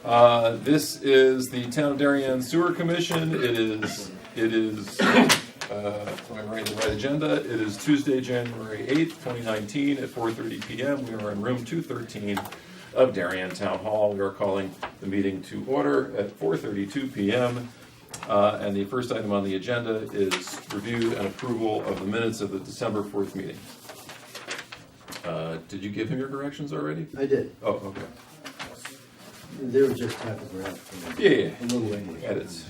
This is the Town of Darien Sewer Commission. It is, am I writing the right agenda? It is Tuesday, January 8th, 2019 at 4:30 PM. We are in room 213 of Darien Town Hall. We are calling the meeting to order at 4:32 PM. And the first item on the agenda is review and approval of the minutes of the December 4th meeting. Did you give him your corrections already? I did. Oh, okay. They were just typographical. Yeah. A little English. Edits.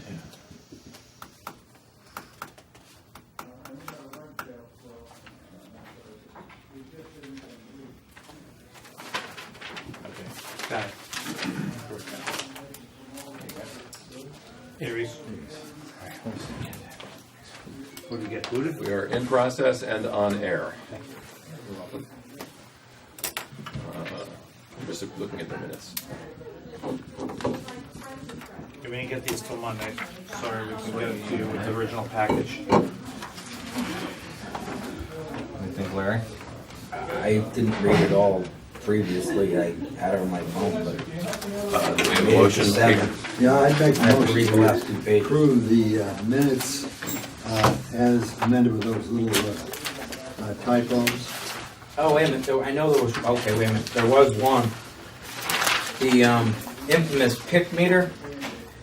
Got it. Here he is. What did we get, booted? We are in process and on air. I'm just looking at the minutes. We didn't get these till Monday. Sorry, we can get it to you with the original package. What do you think, Larry? I didn't read it all previously. I had it on my phone, but Do we have a motion? Yeah, I'd make I a have to read the motion last to 2 pages. approve the minutes as amended with those little typos. Oh, wait a minute. I know there was. Okay, wait a minute. There was one. The infamous pick meter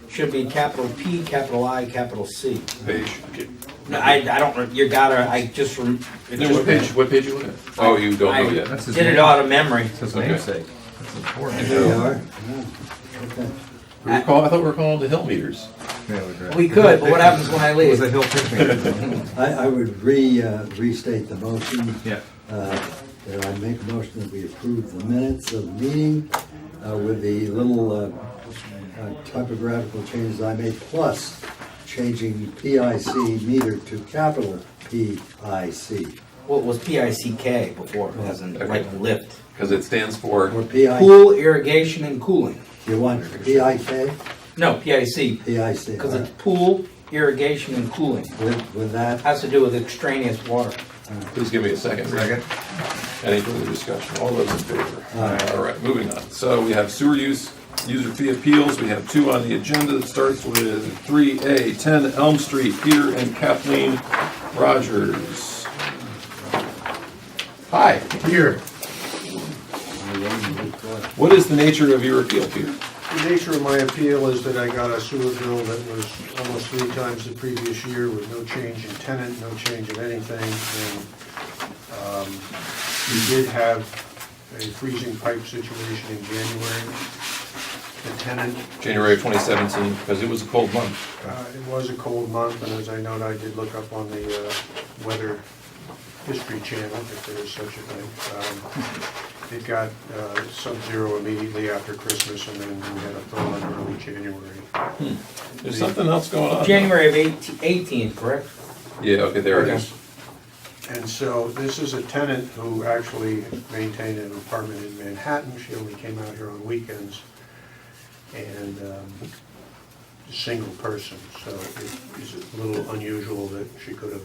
should be capital P, capital I, capital C. Page. No, I don't. You gotta. I just. What page you looking at? Oh, you don't know yet. That's his Did it name. out of memory. It's his Okay. namesake. That's important. There you are. Yeah. Okay. I thought we were calling the hill meters. Yeah, we're good. We could, but what happens when I It was a leave? hill picnic. I would restate the motion. Yeah. That I make a motion that we approve the minutes of the meeting with the little typographical changes I made, plus changing PIC meter to capital PIC. Well, it was PICK before, as in Okay. like lift. Because it stands for, Or PIC. Pool, irrigation, and cooling. You want PIK? No, PIC. PIC. Because it's pool, irrigation, and cooling. With that, Has to do with extraneous water. please give me a second. Second. Any further discussion? All those in favor? Aye. All right, moving on. So we have sewer use, user fee appeals. We have 2 on the agenda. It starts with 3A, 10 Elm Street, Peter and Kathleen Rogers. Hi. Here. What is the nature of your appeal, Peter? The nature of my appeal is that I got a sewer bill that was almost 3 times the previous year with no change in tenant, no change in anything. And we did have a freezing pipe situation in January. The tenant, January of 2017, because it was a cold month. it was a cold month, and as I note, I did look up on the Weather History Channel, if there is such a thing. It got sub-zero immediately after Christmas, and then we had a thaw in early January. There's something else going on. January of 18, correct? Yeah, okay, there it Okay. is. And so this is a tenant who actually maintained an apartment in Manhattan. She only came out here on weekends, and a single person. So it is a little unusual that she could have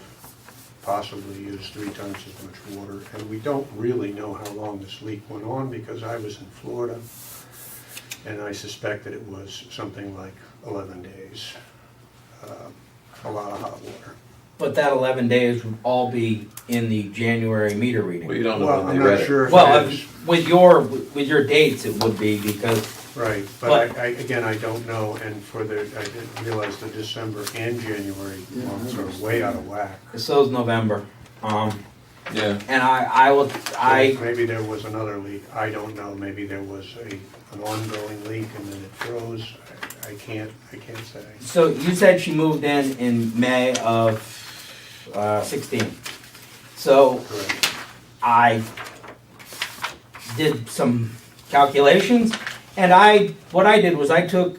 possibly used 3 times as much water. And we don't really know how long this leak went on because I was in Florida, and I suspect that it was something like 11 days. A lot of hot water. But that 11 days would all be in the January meter reading. Well, you don't know Well, when I'm they read not it. sure if Well, it is. with your dates, it would be because Right, but again, I don't know, and I didn't realize the December and January months are way out of whack. so's November. Yeah. And I Maybe there was another leak, I don't know, maybe there was an ongoing leak and then it froze, I can't say. so you said she moved in May of 16. So Correct. I did some calculations, and what I did was I took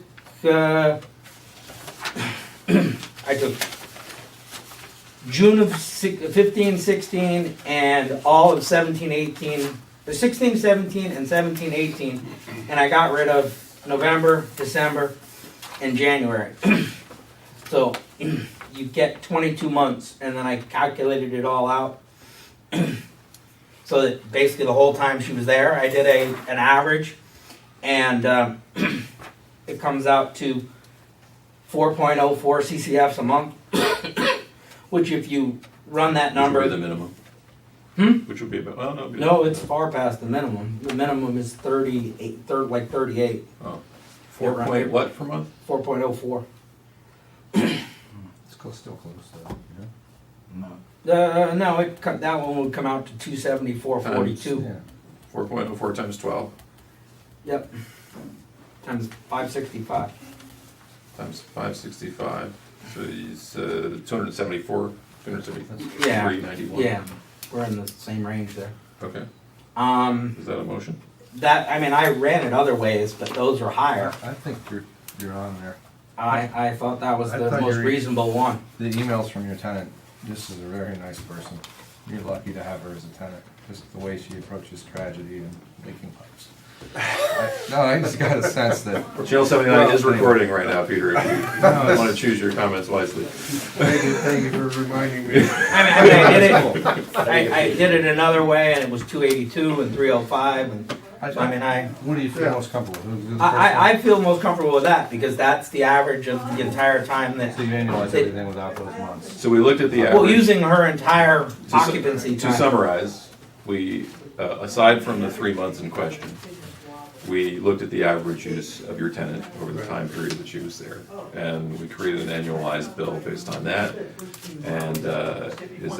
June of 15, 16, and all of 17, 18, 16, 17, and 17, 18, and I got rid of November, December, and January. So you get 22 months, and then I calculated it all out. So that basically the whole time she was there, I did an average, and it comes out to 4.04 CCFs a month, which if you run that Which would be number, the minimum. Which would be about, well, no. it'd be- no, it's far past the minimum. The minimum is 38. Oh. 4 point what per month? 4.04. It's still close though, you know? No, that one would come out to 274.42. Yeah. 4.04 times 12 Yep. Times 565. times 565. So he's 274, 273, Yeah. 91. Yeah, we're in the same range there. Okay. Um, Is that a motion? I ran it other ways, but those were higher. I think you're on there. I thought that was I the thought most you were- reasonable one. The emails from your tenant, this is a very nice person. You're lucky to have her as a tenant, just the way she approaches tragedy and making pipes. I just got a sense that, Channel 79 is Well, recording right now, Peter, if you want to choose your comments wisely. Thank you for reminding me. I did it another way, and it was 282 and 305, and what do you feel most comfortable with? I feel most comfortable with that because that's the average of the entire time that. So you annualize everything without those months. So we looked at the Well, average. using her entire To su- occupancy To time. summarize, we, aside from the 3 months in question, we looked at the average use of your tenant over the time period that she was there. And we created an annualized bill based on that. And is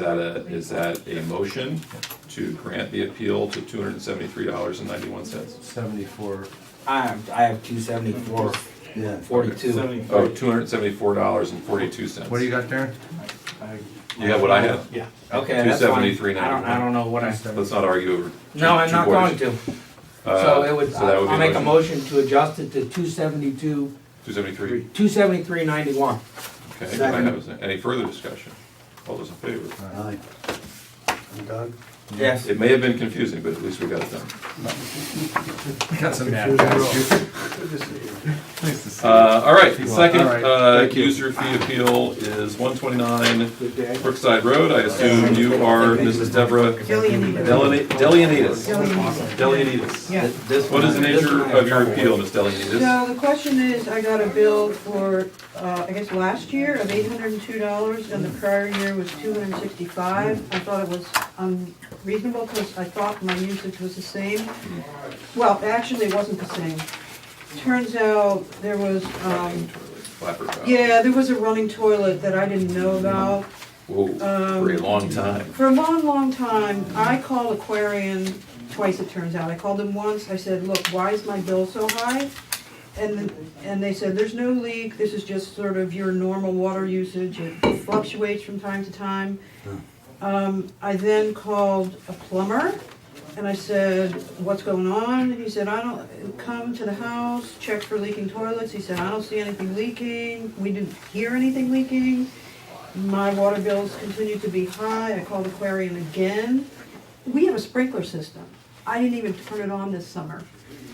that a motion to grant the appeal to $273.91? 74, I have 274, Yeah. 42. Oh, $274.42. what do you got, Darren? You have what I have? Yeah. Okay, that's fine. 273.91. I don't know what I. Let's not argue over. No, I'm two not going quarters. to. So it would, so that would be I'll make a motion. motion to adjust it to 272, 273. 273.91. Okay, can I have any further discussion? All those in favor? Aye. I'm done. Yes. It may have been confusing, but at least we got it done. Got some bad Good guys. to see you. Nice to see you. All right, Well, second all right, thank you. user fee appeal is 129 Brookside Road. I assume you are Mrs. Deborah Delianides. Delianides. Yeah. What is the nature of your appeal, Ms. Delianides? So the question is, I got a bill for, I guess last year of $802, and the prior year was $265. I thought it was unreasonable because I thought my usage was the same. Well, actually, it wasn't the same. Turns out there was, Flapper valve. yeah, there was a running toilet that I didn't know about. Whoa, for a long time. For a long, long time, I called Aquarian twice, it turns out. I called them once, I said, look, why is my bill so high? And they said, there's no leak, this is just sort of your normal water usage, it fluctuates from time to time. I then called a plumber, and I said, what's going on? He said, come to the house, check for leaking toilets. He said, I don't see anything leaking, we didn't hear anything leaking. My water bills continue to be high. I called Aquarian again. We have a sprinkler system. I didn't even turn it on this summer.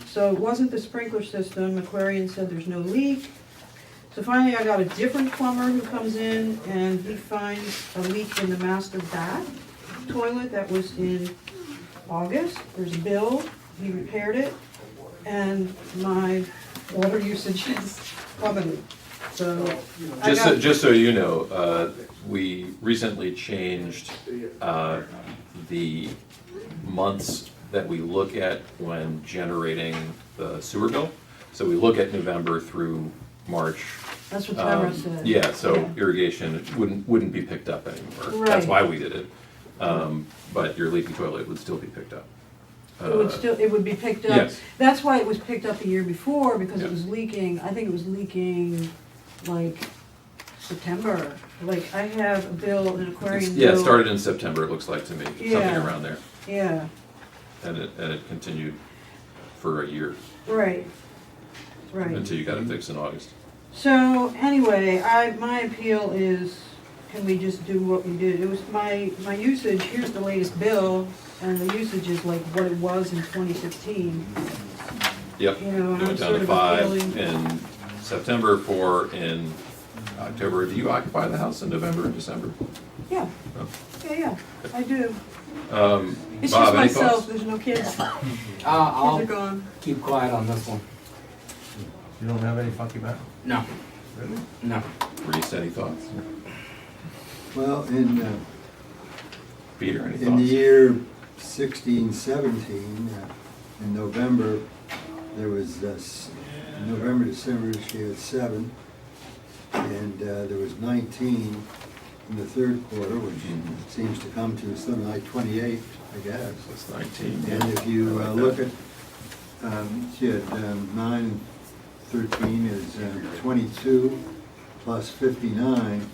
So it wasn't the sprinkler system. Aquarian said there's no leak. So finally I got a different plumber who comes in and he finds a leak in the master bath toilet that was in August. There's a bill. He repaired it. And my water usage is plummeted. So I got, Just so you know, we recently changed the months that we look at when generating the sewer bill. So we look at November through March. that's what Tamara said. Yeah, so Yeah. irrigation wouldn't be picked up anymore. That's Right. why we did it. But your leaky toilet would still be picked up. It would be picked up. Yes. That's why it was picked up the year before, because Yeah. it was leaking, I think it was leaking like September. Like, I have a bill, an aquarium bill. Yeah, it started in September, it looks like to me, something Yeah. around there. Yeah, And it continued for a year right, right. until you got it fixed in August. So, anyway, my appeal is, can we just do what we did? It was my usage, here's the latest bill, and the usage is like what it was in 2016. Yep. You know, and It I'm went down sort to of 5 appealing. in September, 4 in October. Do you occupy the house in November and December? Yeah, Oh. yeah, I do. It's Bob, just any myself, thoughts? there's no kids. Kids I'll are gone. keep quiet on this one. You don't have any funky metal? No, Really? no. Reese, any thoughts? Well, Peter, any in the thoughts? year 16, 17, in November, there was, November, December, she had 7, and there was 19 in the third quarter, which seems to come to something like 28, I guess. It's 19. And if you look at, she had 9 and 13 is 22 plus 59.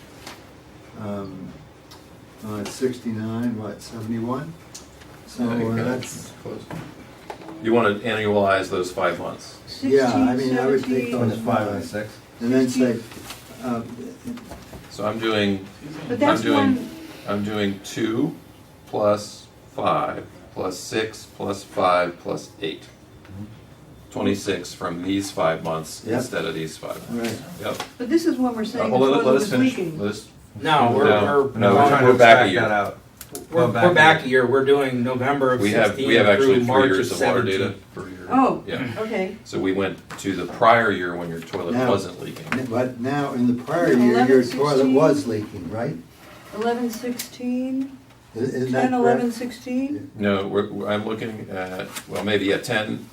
It's 69, what, 71? So that's, Close. You want to annualize those 5 months? yeah, I 16, mean, I would take 17. those 5 and 5, 6? and then say, So I'm doing, But that's doing- one, I'm doing 2 plus 5 plus 6 plus 5 plus 8. 26 from these 5 months Yep. instead of these 5 months. right, Yep. but this is when we're saying the Well, let toilet us is finish. leaking. Let us- No, No, we're No, we're trying we're to back a extract year. that out. we're back a year. We're doing November of We have 16 actually through 3 March of years of water 17. data per year. Oh, Yeah. okay. So we went to the prior year when your toilet Now- wasn't leaking. but now in the prior No, year, 11, your toilet 16. was leaking, right? 11, 16, Isn't that 10, 11, correct? 16? No, I'm looking at, well, maybe at 10,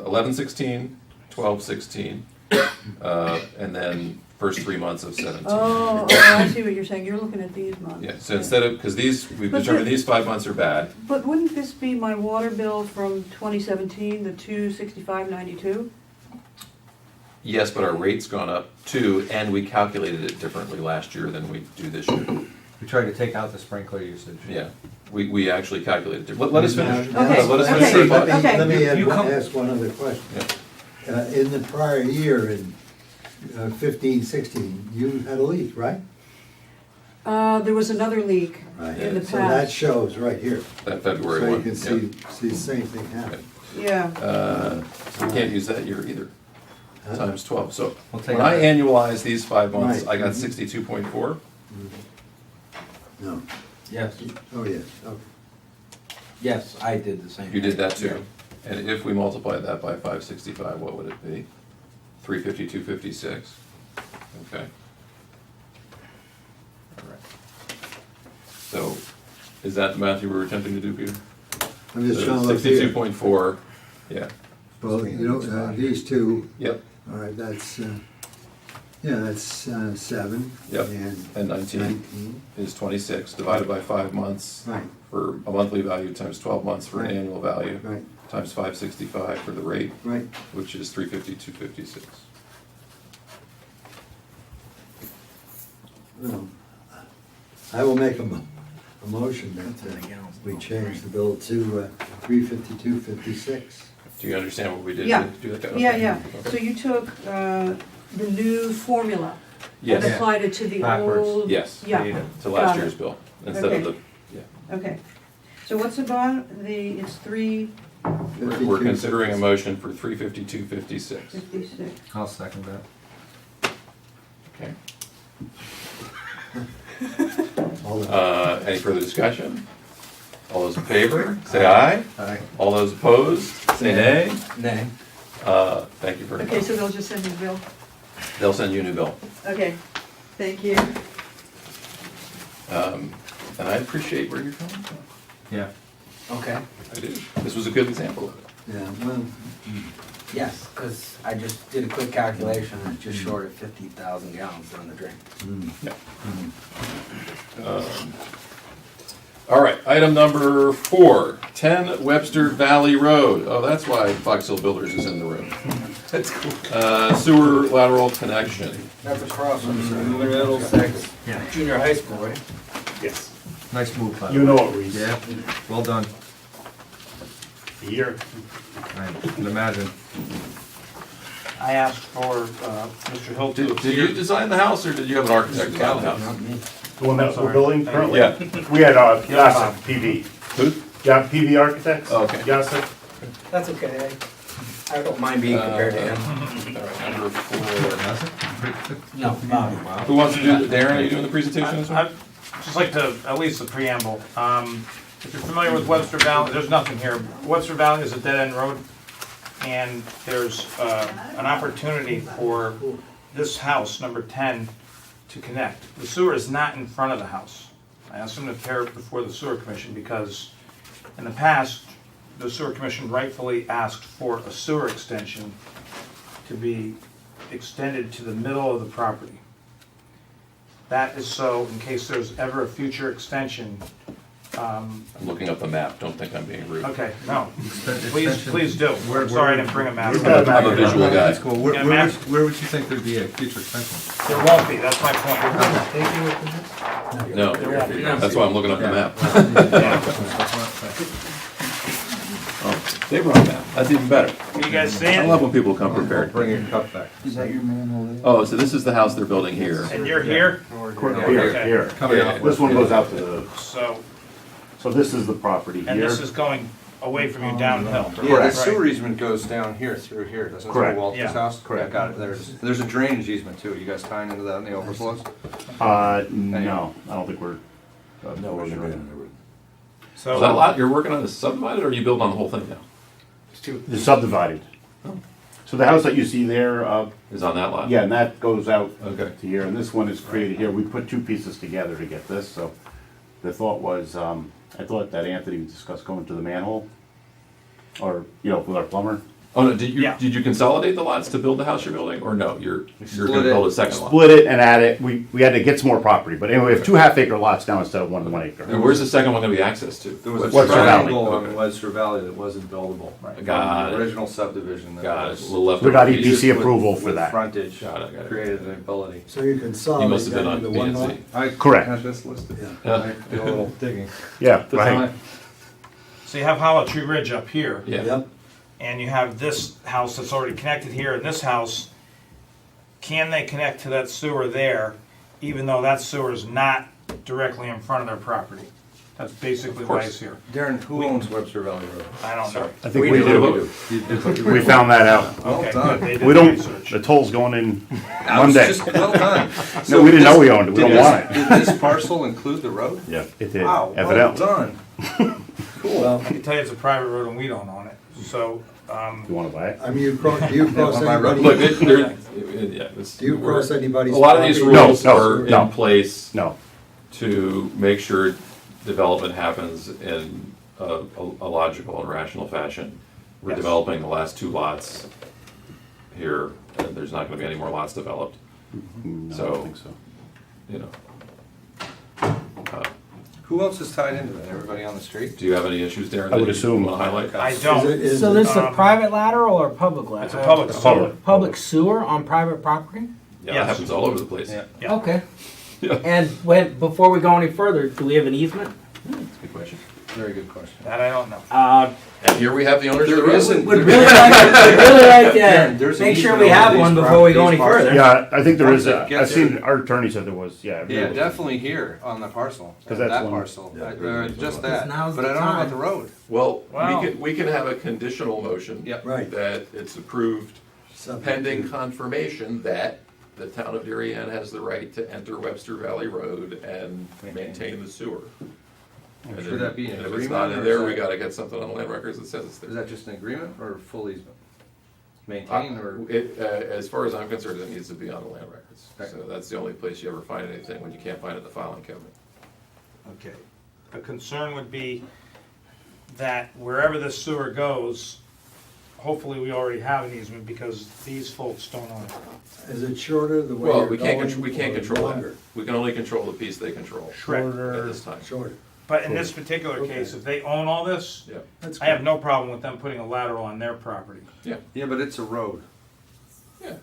11, 16, 12, 16, and then first 3 months of 17. Oh, I see what you're saying. You're looking at these months. Yeah, so instead of, because we've But determined the- these 5 months are bad. But wouldn't this be my water bill from 2017, the 265.92? Yes, but our rate's gone up too, and we calculated it differently last year than we do this year. We tried to take out the sprinkler usage. Yeah, we actually calculated it. Let us finish. Now- Okay, Let us okay, finish your thought. okay. Let me You come- ask one other question. In the prior year, in 15, 16, you had a leak, right? There was another leak Right. in the So that past. shows right here. That So February you one. can yeah. see the same thing happen. Yeah. We can't use that year either, Huh? times 12. So We'll take when I it. annualize these 5 months, Right. I got 62.4. No, Yes, oh, yes, okay. yes, I did the same. You did thing. that too. And if we multiply that by 565, what would it be? 352.56. Okay. All right. So, is that the math you were attempting to do, Peter? I'm just trying to look here. 62.4, yeah, Well, you know, these two, yep, all right, that's, yeah, that's 7. Yep. And and 19 19, is 26, divided by 5 months right, for a monthly value times 12 months for an Right. annual value, right, times 565 for the rate, right. which is 352.56. Well, I will make a motion that we change the bill to 352.56. Do you understand what we did Yeah. to do that? Yeah, Okay. yeah. Okay. So you took the new formula and Yes, applied it to the Backwards. old. yes, Yeah, to last Got it. year's bill, instead of Okay. the, yeah. okay. So what's the bond? It's We're considering a motion for 352.56. 356. I'll second that. Okay. All the- Any further discussion? All those in favor, say aye. Aye. All those opposed, say nay. Nay. Thank you very Okay, much. so they'll just send me the bill? They'll send you a new bill. Okay, thank you. And I appreciate where you're coming from. Yeah. Okay, I do. This was a good example of it. Yeah, well, yes, because I just did a quick calculation and it's just short of 50,000 gallons down the drain. mm, All right, item number 4, 10 Webster Valley Road. Oh, that's why Fox Hill Builders is in the room. That's cool. Sewer lateral connection. That's across from Middlesex Junior High School, right? Yes. Nice move, by the You way. know it, Reese. Yeah, well done. A year. I can imagine. I asked for Mr. Hill to Did you design the house, or did you have an architect design the house? Not me. The one that we're building currently? Yeah. We had Yassif PV. Who? Yeah, PV Architects. Oh, okay. Yassif. That's okay. I don't mind being compared to him. All right, number 4. Does it? Pretty good. No, Bobby. Who wants to do, Darren, are you doing the presentation this one? I'd just like to, at least the preamble. If you're familiar with Webster Valley, there's nothing here. Webster Valley is a dead-end road. and there's an opportunity for this house, number 10, to connect. The sewer is not in front of the house. I asked them to tear it before the sewer commission because in the past, the sewer commission rightfully asked for a sewer extension to be extended to the middle of the property. That is so in case there's ever a future extension. I'm looking up the map, don't think I'm being rude. Okay, no, please do. Sorry I didn't bring a map. I'm a visual guy. That's cool. Yeah, Matt. Where would you think there'd be a future extension? There won't be, that's my point. No, that's why I'm looking up the map. Oh, they brought a map, that's even better. You guys see I love it? when people come prepared. Bring your cup back. Oh, so this is the house they're building here. And you're here, Here. Coming out. This one goes out to the, so, so this is the property and here. this is going away from you downhill. Yeah, the Right. sewer easement goes down here through here, doesn't it? Correct. Through Walter's Yeah. house? Correct. Yeah, got it, there it is. There's a drainage easement too, you guys tying into that in the overflows? No, I don't think we're. No, we're gonna do So that So, lot you're working on is subdivided, or are you building on the whole thing now? It's subdivided. So the house that you see there, Is on that lot? yeah, and that goes out Okay. to here, and this one is created here. We put two pieces together to get this, so the thought was, I thought that Anthony would discuss going to the manhole, or, with our plumber. Oh, no, did Yeah. you consolidate the lots to build the house you're building, or no, you're split gonna it. build a second lot? Split it and add it, we had to get some more property, but anyway, we have 2 half-acre lots now instead of 1 acre. And where's the second one gonna be access to? There was a Webster Valley. triangle on Webster Valley that wasn't buildable. Got The it. original subdivision. that Got it, was- a little left We got over. EPC with- approval for with that. Frontage, Got it. created an ability. So you You consolidate must have been that on into B one and lot? Z. I Correct. had this listed. Yeah. I did a little digging. Yeah, Good right. time. so you have Hollow Tree Ridge up here, Yeah, Yep, and you have this house that's already connected here, and this house, can they connect to that sewer there, even though that sewer is not directly in front of their property? That's basically why it's here. Darren, who owns Webster Valley Road? I don't know. I think we do. You did. We found that out. Well Okay, done. good, they did We the don't, research. the toll's going in I was Monday. just- Well done. No, we didn't know we owned it, we don't want it. Did this parcel include the road? Yeah, it did, Wow, well evidently. done. well, I can tell you it's a private road and we don't own it, so, You wanna buy it? I mean, do you cross on my road. look, anybody, yeah, it's. do you cross anybody's A lot of these property? rules No, are no. in place No, to make sure development happens in a logical and rational fashion. We're Yes. developing the last 2 lots here, and there's not gonna be any more lots developed, no, I So- don't think so. you know. Who else is tied into that? Everybody on the street? Do you have any issues, Darren? I would that you assume- wanna highlight? I Is don't. it- is So it- this is a Um, private lateral or public lateral? It's a public sewer. Public. Public sewer on private property? Yeah, that Yes. happens all over the place. Yeah. Yeah. Okay. Yeah. And before we go any further, do we have an easement? Good question. Very good question. That I don't know. And here we have the owners of the There road. isn't. Would really like Darren, to there's an make sure easement we over have these one prop- before we go these any parcels. further. Yeah, I think there is, Get I've seen, there. our attorney said there was, yeah. Yeah, definitely here on the parcel, 'Cause that's that one- parcel, Yeah. just that, now's but I the don't know about time. the road. Well, Wow. we can have a conditional motion. Yep. Right. That it's approved Subject pending to- confirmation that the town of Darien has the right to enter Webster Valley Road and maintain the sewer. And Should then- that be an and if it's agreement, not or in is there, that- we gotta get something on the land records that says it's Is there. that just an agreement or full easement? Maintain or? As far as I'm concerned, it needs to be on the land records. Okay. So that's the only place you ever find anything, when you can't find it in the filing cabinet. Okay. The concern would be that wherever this sewer goes, hopefully we already have an easement because these folks don't own it. Is it shorter the way Well, you're we can't, going? we can't or control that. longer? We can only control the piece they control at this time. Shorter, But in this particular case, if they own all this, Yeah, that's I have good. no problem with them putting a lateral on their property. yeah, Yeah, but it's a road. yeah.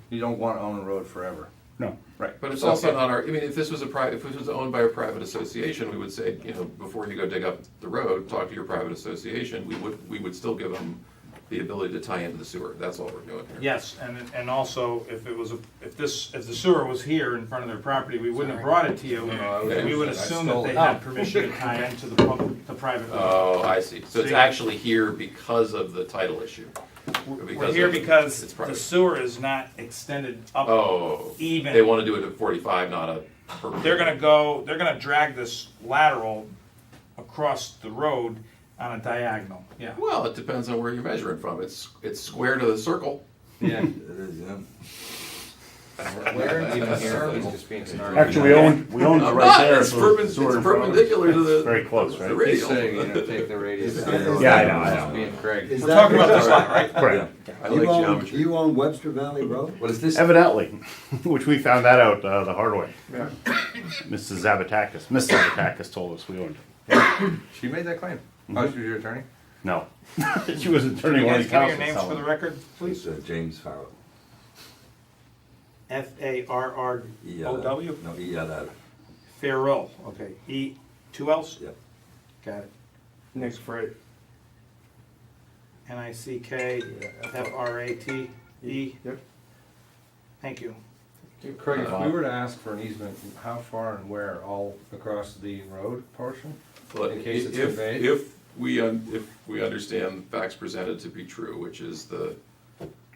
You don't want to own a road forever. No. Right. But it's So- also not our, I mean, if this was if this was owned by a private association, we would say, before you go dig up the road, talk to your private association, we would still give them the ability to tie into the sewer, that's all we're doing here. Yes, and also, if the sewer was here in front of their property, we wouldn't have brought it to you. No, I would- We would I assume stole that they it. had permission to tie into the private road. Oh, I see, so it's See? actually here because of the title issue. We're here because it's the private. sewer is not extended up Oh, even. they wanna do it at 45, not a. They're gonna drag this lateral across the road. On a diagonal, yeah. Well, it depends on where you're measuring from. It's square to the circle. Yeah. It is, yeah. Where even here, it's just being snarky. Actually, we own it I'm right not. there. It's so the sewer in front of us. perpendicular to the. Very close, the right? radial. He's saying, you know, take the radius. Yeah, I know. Being Craig. Is We're that- talking about this lot, right? Correct. I like geometry. You own Webster Valley Road? What is this? Evidently, which we found that out the hard way. Yeah. Mrs. Zavatakis told us we owned it. She made that claim. Oh, she was your attorney? No. She was Can attorney you one guys of give me the your names for the record, please? It's James Farrell. Farrow? No, E-L-L. Farrell, okay. E, two L's? Yep. Got it. Next for Nickfratee. Yep. Thank you. Craig, if we were to ask for an easement, how far and where? All across the road portion? But In case it's if conveyed? if we understand the facts presented to be true, which is the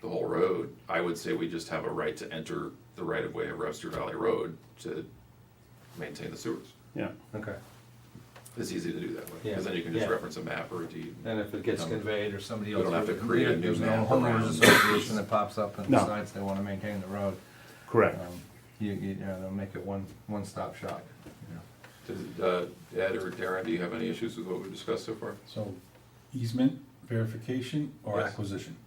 whole road, I would say we just have a right to enter the right of way of Webster Valley Road to maintain the sewers. Yeah. Okay. It's easy to do that way, Yeah. because then you can just Yeah. reference a map or a deed. And if it gets conveyed or somebody We else. don't have to create a new There's no map homeowners around. association that pops up and No. decides they wanna maintain the road. Correct. You know, they'll make it one-stop shop. Does, Ed or Darren, do you have any issues with what we've discussed so far? So easement, verification, or Yes. acquisition?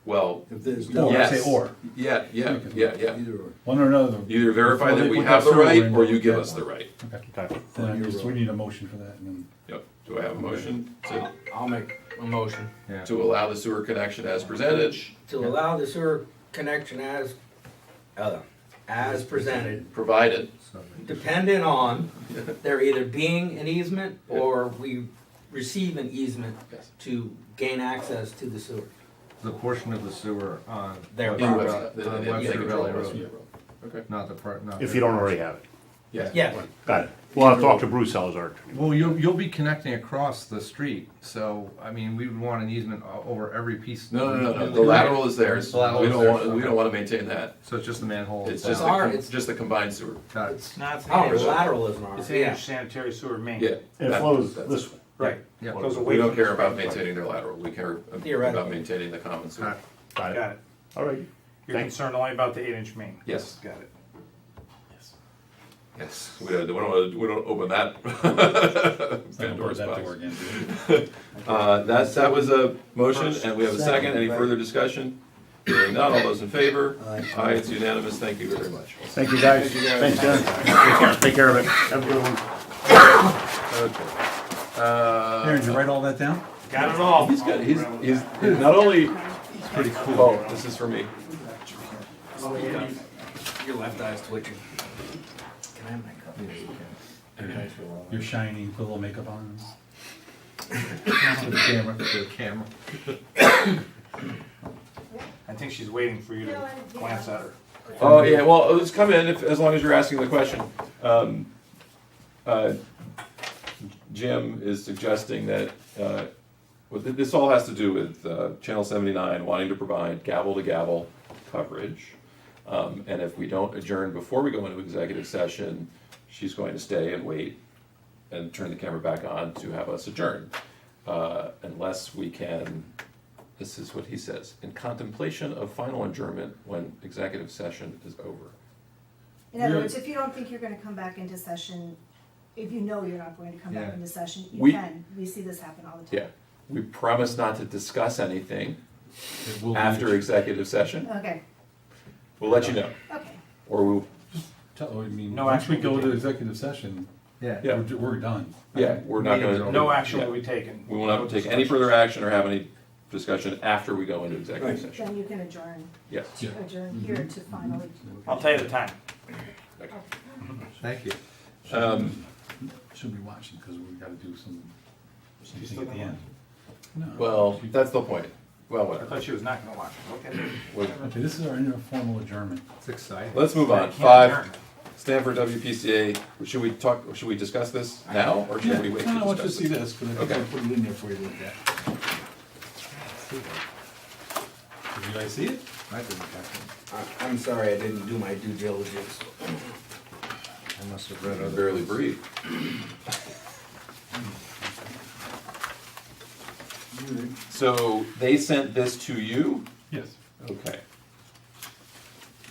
Well, If there's Or, no. Yes. say or, yeah. Either or. one or another. Either verify Before that they we put have that the right, sewer in, or you give yeah. us the right. Okay, Okay. then we need a motion for that, and then, Yep. Do I have a motion to I'll make a motion Yeah. to allow the sewer connection as presented, to allow the sewer connection as presented, provided? So, dependent on there either being an easement or we receive an easement Yes. to gain access to the sewer. the portion of the sewer on. Their In property. Webster- On they Webster control Valley Webster Road, Okay. not the part, not. If you don't already have it. Yeah. Yes, Got it. We'll have to talk to Bruce Elzart. Well, you'll be connecting across the street, so, I mean, we would want an easement over every piece. No. The lateral is theirs. The lateral We is don't theirs, want, we okay. don't want to maintain that. So it's just the manhole. It's down. just It's just the combined sewer. Got it. it's, No, it's oh, the an lateral is an R, It's an yeah. sanitary sewer main. Yeah. And it that- flows that's- this way. Right. Yeah. Goes away We don't from care the about street. maintaining their lateral. We care Theoretically. about maintaining the common sewer. Got it. Got it. All right. You're Thanks. concerned only about the 8-inch main. Yes. Got it. Yes. We don't open that Pandora's that box. door again. That was a motion, and we have a second. Any Second, further discussion? Hearing none, all those in favor? Aye. Aye, it's unanimous. Thank you very much. Thank you, guys. Thanks, Jen. Take care of it. Have a good one. Okay. Aaron, did you write all that down? Got it all. He's good. He's not only. He's pretty cool. Oh, this is for me. Your left eye's twitching. Can I have my cup? You're shiny, put a little makeup on. For the camera, for the camera. I think she's waiting for you to glance at her. Oh, yeah, well, let's come in as long as you're asking the question. Jim is suggesting that, this all has to do with Channel 79 wanting to provide gavel-to-gavel coverage. And if we don't adjourn before we go into executive session, she's going to stay and wait and turn the camera back on to have us adjourn. Unless we can, this is what he says, in contemplation of final adjournment when executive session is over. In other Really? words, if you don't think you're gonna come back into session, if you know you're not going to come back Yeah. into session, you We- can. We see this happen all the time. Yeah, we promise not to discuss anything It will be- after executive session. Okay, We'll let you know, okay. or we'll, I mean, No once we action go will be to taken. executive session, Yeah. Yeah. we're done. yeah, we're not Meetings gonna. are No action Yeah. will be taken. We will not take any further action or have any discussion after we go into executive Right. session. Then you can adjourn, Yes. Yeah. adjourn here to finally. I'll tell you the time. Thank you. Should be watching, because we gotta do something at the end. No. Well, that's the point. Well, I whatever. thought she was not gonna watch it. Okay. Okay, this is our informal adjournment. It's exciting. Let's move on. Can't 5, adjourn. Stanford WPCA. Should we discuss this now, or should we wait No, I to want you to discuss see it? this, because I think Okay. I put it in there for you to look at. Did you guys see it? I didn't catch it. I'm sorry, I didn't do my due diligence. I must have read I other. barely breathe. So they sent this to you? Yes. Okay.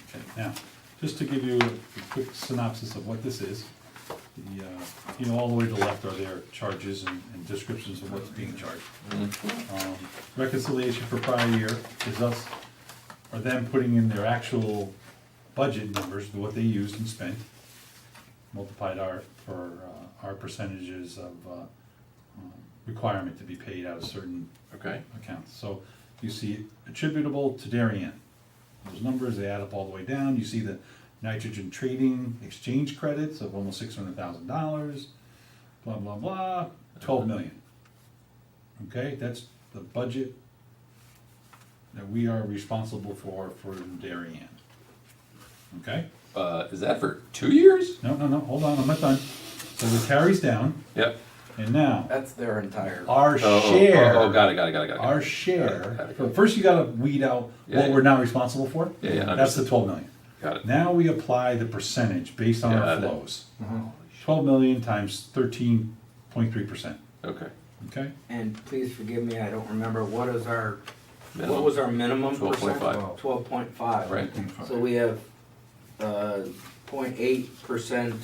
Okay, now, just to give you a quick synopsis of what this is, all the way to the left are their charges and descriptions of what's being charged. Reconciliation for prior year is us, or them putting in their actual budget numbers, what they used and spent, multiplied for our percentages of requirement to be paid out of certain Okay. accounts. So you see attributable to Darien. Those numbers, they add up all the way down. You see the nitrogen trading exchange credits of almost $600,000, blah, blah, blah, 12 million. Okay, that's the budget that we are responsible for Darien. Okay? Is that for 2 years? No, hold on, I'm not done. So it carries down, Yep. and now, That's their entire. our Oh, share. got it. Our share, Got it. so first you gotta weed out Yeah, what yeah. we're now responsible for. Yeah, That's the 12 million. Got it. Now we apply the percentage based on our Got it. flows. 12 million times 13.3%, Okay. okay? And please forgive me, I don't remember, what is our, what Minimum. was our minimum 12.5. percent? 12.5. Right. So we have, 0.8%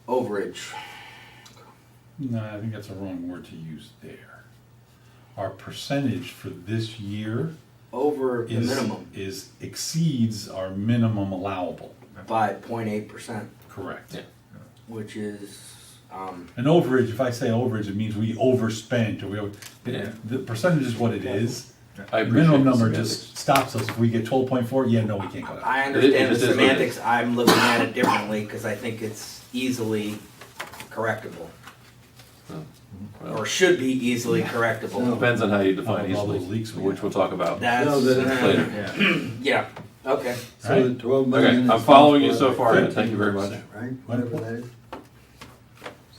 overage. No, I think that's a wrong word to use there. Our percentage for this year Over the is, minimum exceeds our minimum allowable. by 0.8%, Correct. Yeah. which is, An overage, if I say overage, it means we overspent, or Yeah. the percentage is what it is. I The minimum appreciate the number semantics. just stops us. If we get 12.4, yeah, no, we can't go down. I It understand the just is what it semantics, is. I'm looking at it differently, because I think it's easily correctable. Well, Or should be easily correctable. depends on how you define How about all easily, those leaks we which have? we'll talk about. That's, No, Later. yeah, okay. So the 12 Okay, million. I'm is following you for so far, Ed. 13%, Thank you very much. Right, whatever that is.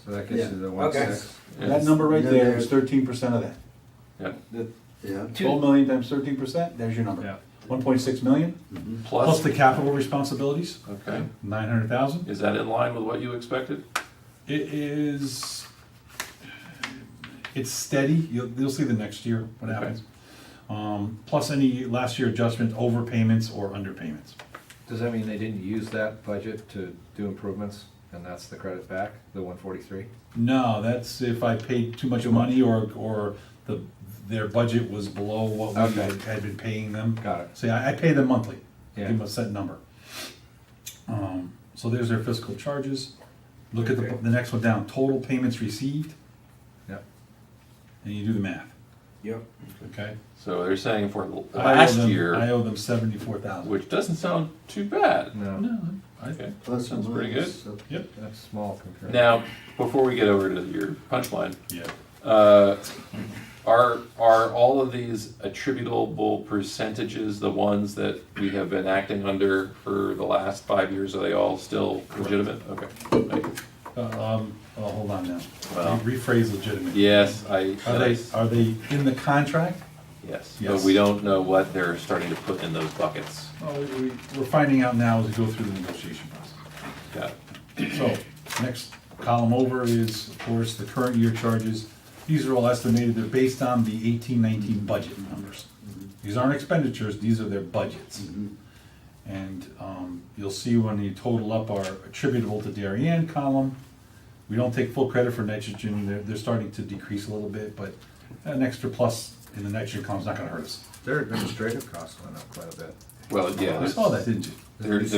So that gets you the Okay. 1.6. That number right there is 13% of that. Yeah. Yeah. 12 million times 13%, there's your number. Yeah. 1.6 million, plus Plus, the capital responsibilities, okay. 900,000. Is that in line with what you expected? It is, it's steady, you'll see the next year what Okay. happens. Plus any last year adjustment, overpayments or underpayments. Does that mean they didn't use that budget to do improvements, and that's the credit back, the 143? No, that's if I paid too much money or their budget was below what we Okay. had been paying them. Got it. See, I pay them monthly, give Yeah. them a set number. So there's their fiscal charges. Look at Okay. the next one down, total payments received, Yep. and you do the math, Yep. okay? So they're saying for I owe last them- I year, owe them 74,000. which doesn't sound too bad. No, No, Okay. Plus or Sounds pretty good. minus, so- yep, that's small compared. Now, before we get over to your punchline, yeah. Are all of these attributable percentages the ones that we have been acting under for the last 5 years? Are they all still legitimate? Okay. Thank you. Hold on now. Well- Rephrase legitimate. Yes, Are they in the contract? yes, Yes. but we don't know what they're starting to put in those buckets. Well, we're finding out now as we go through the negotiation process. Got it. So, next column over is, of course, the current year charges. These are all estimated, they're based on the 18-19 budget numbers. These aren't expenditures, these are their budgets. And you'll see when you total up our attributable to Darien column, we don't take full credit for nitrogen, they're starting to decrease a little bit, but an extra plus in the nitrogen column is not gonna hurt us. Their administrative costs went up quite a bit. Well, yeah, You saw that, didn't you? there's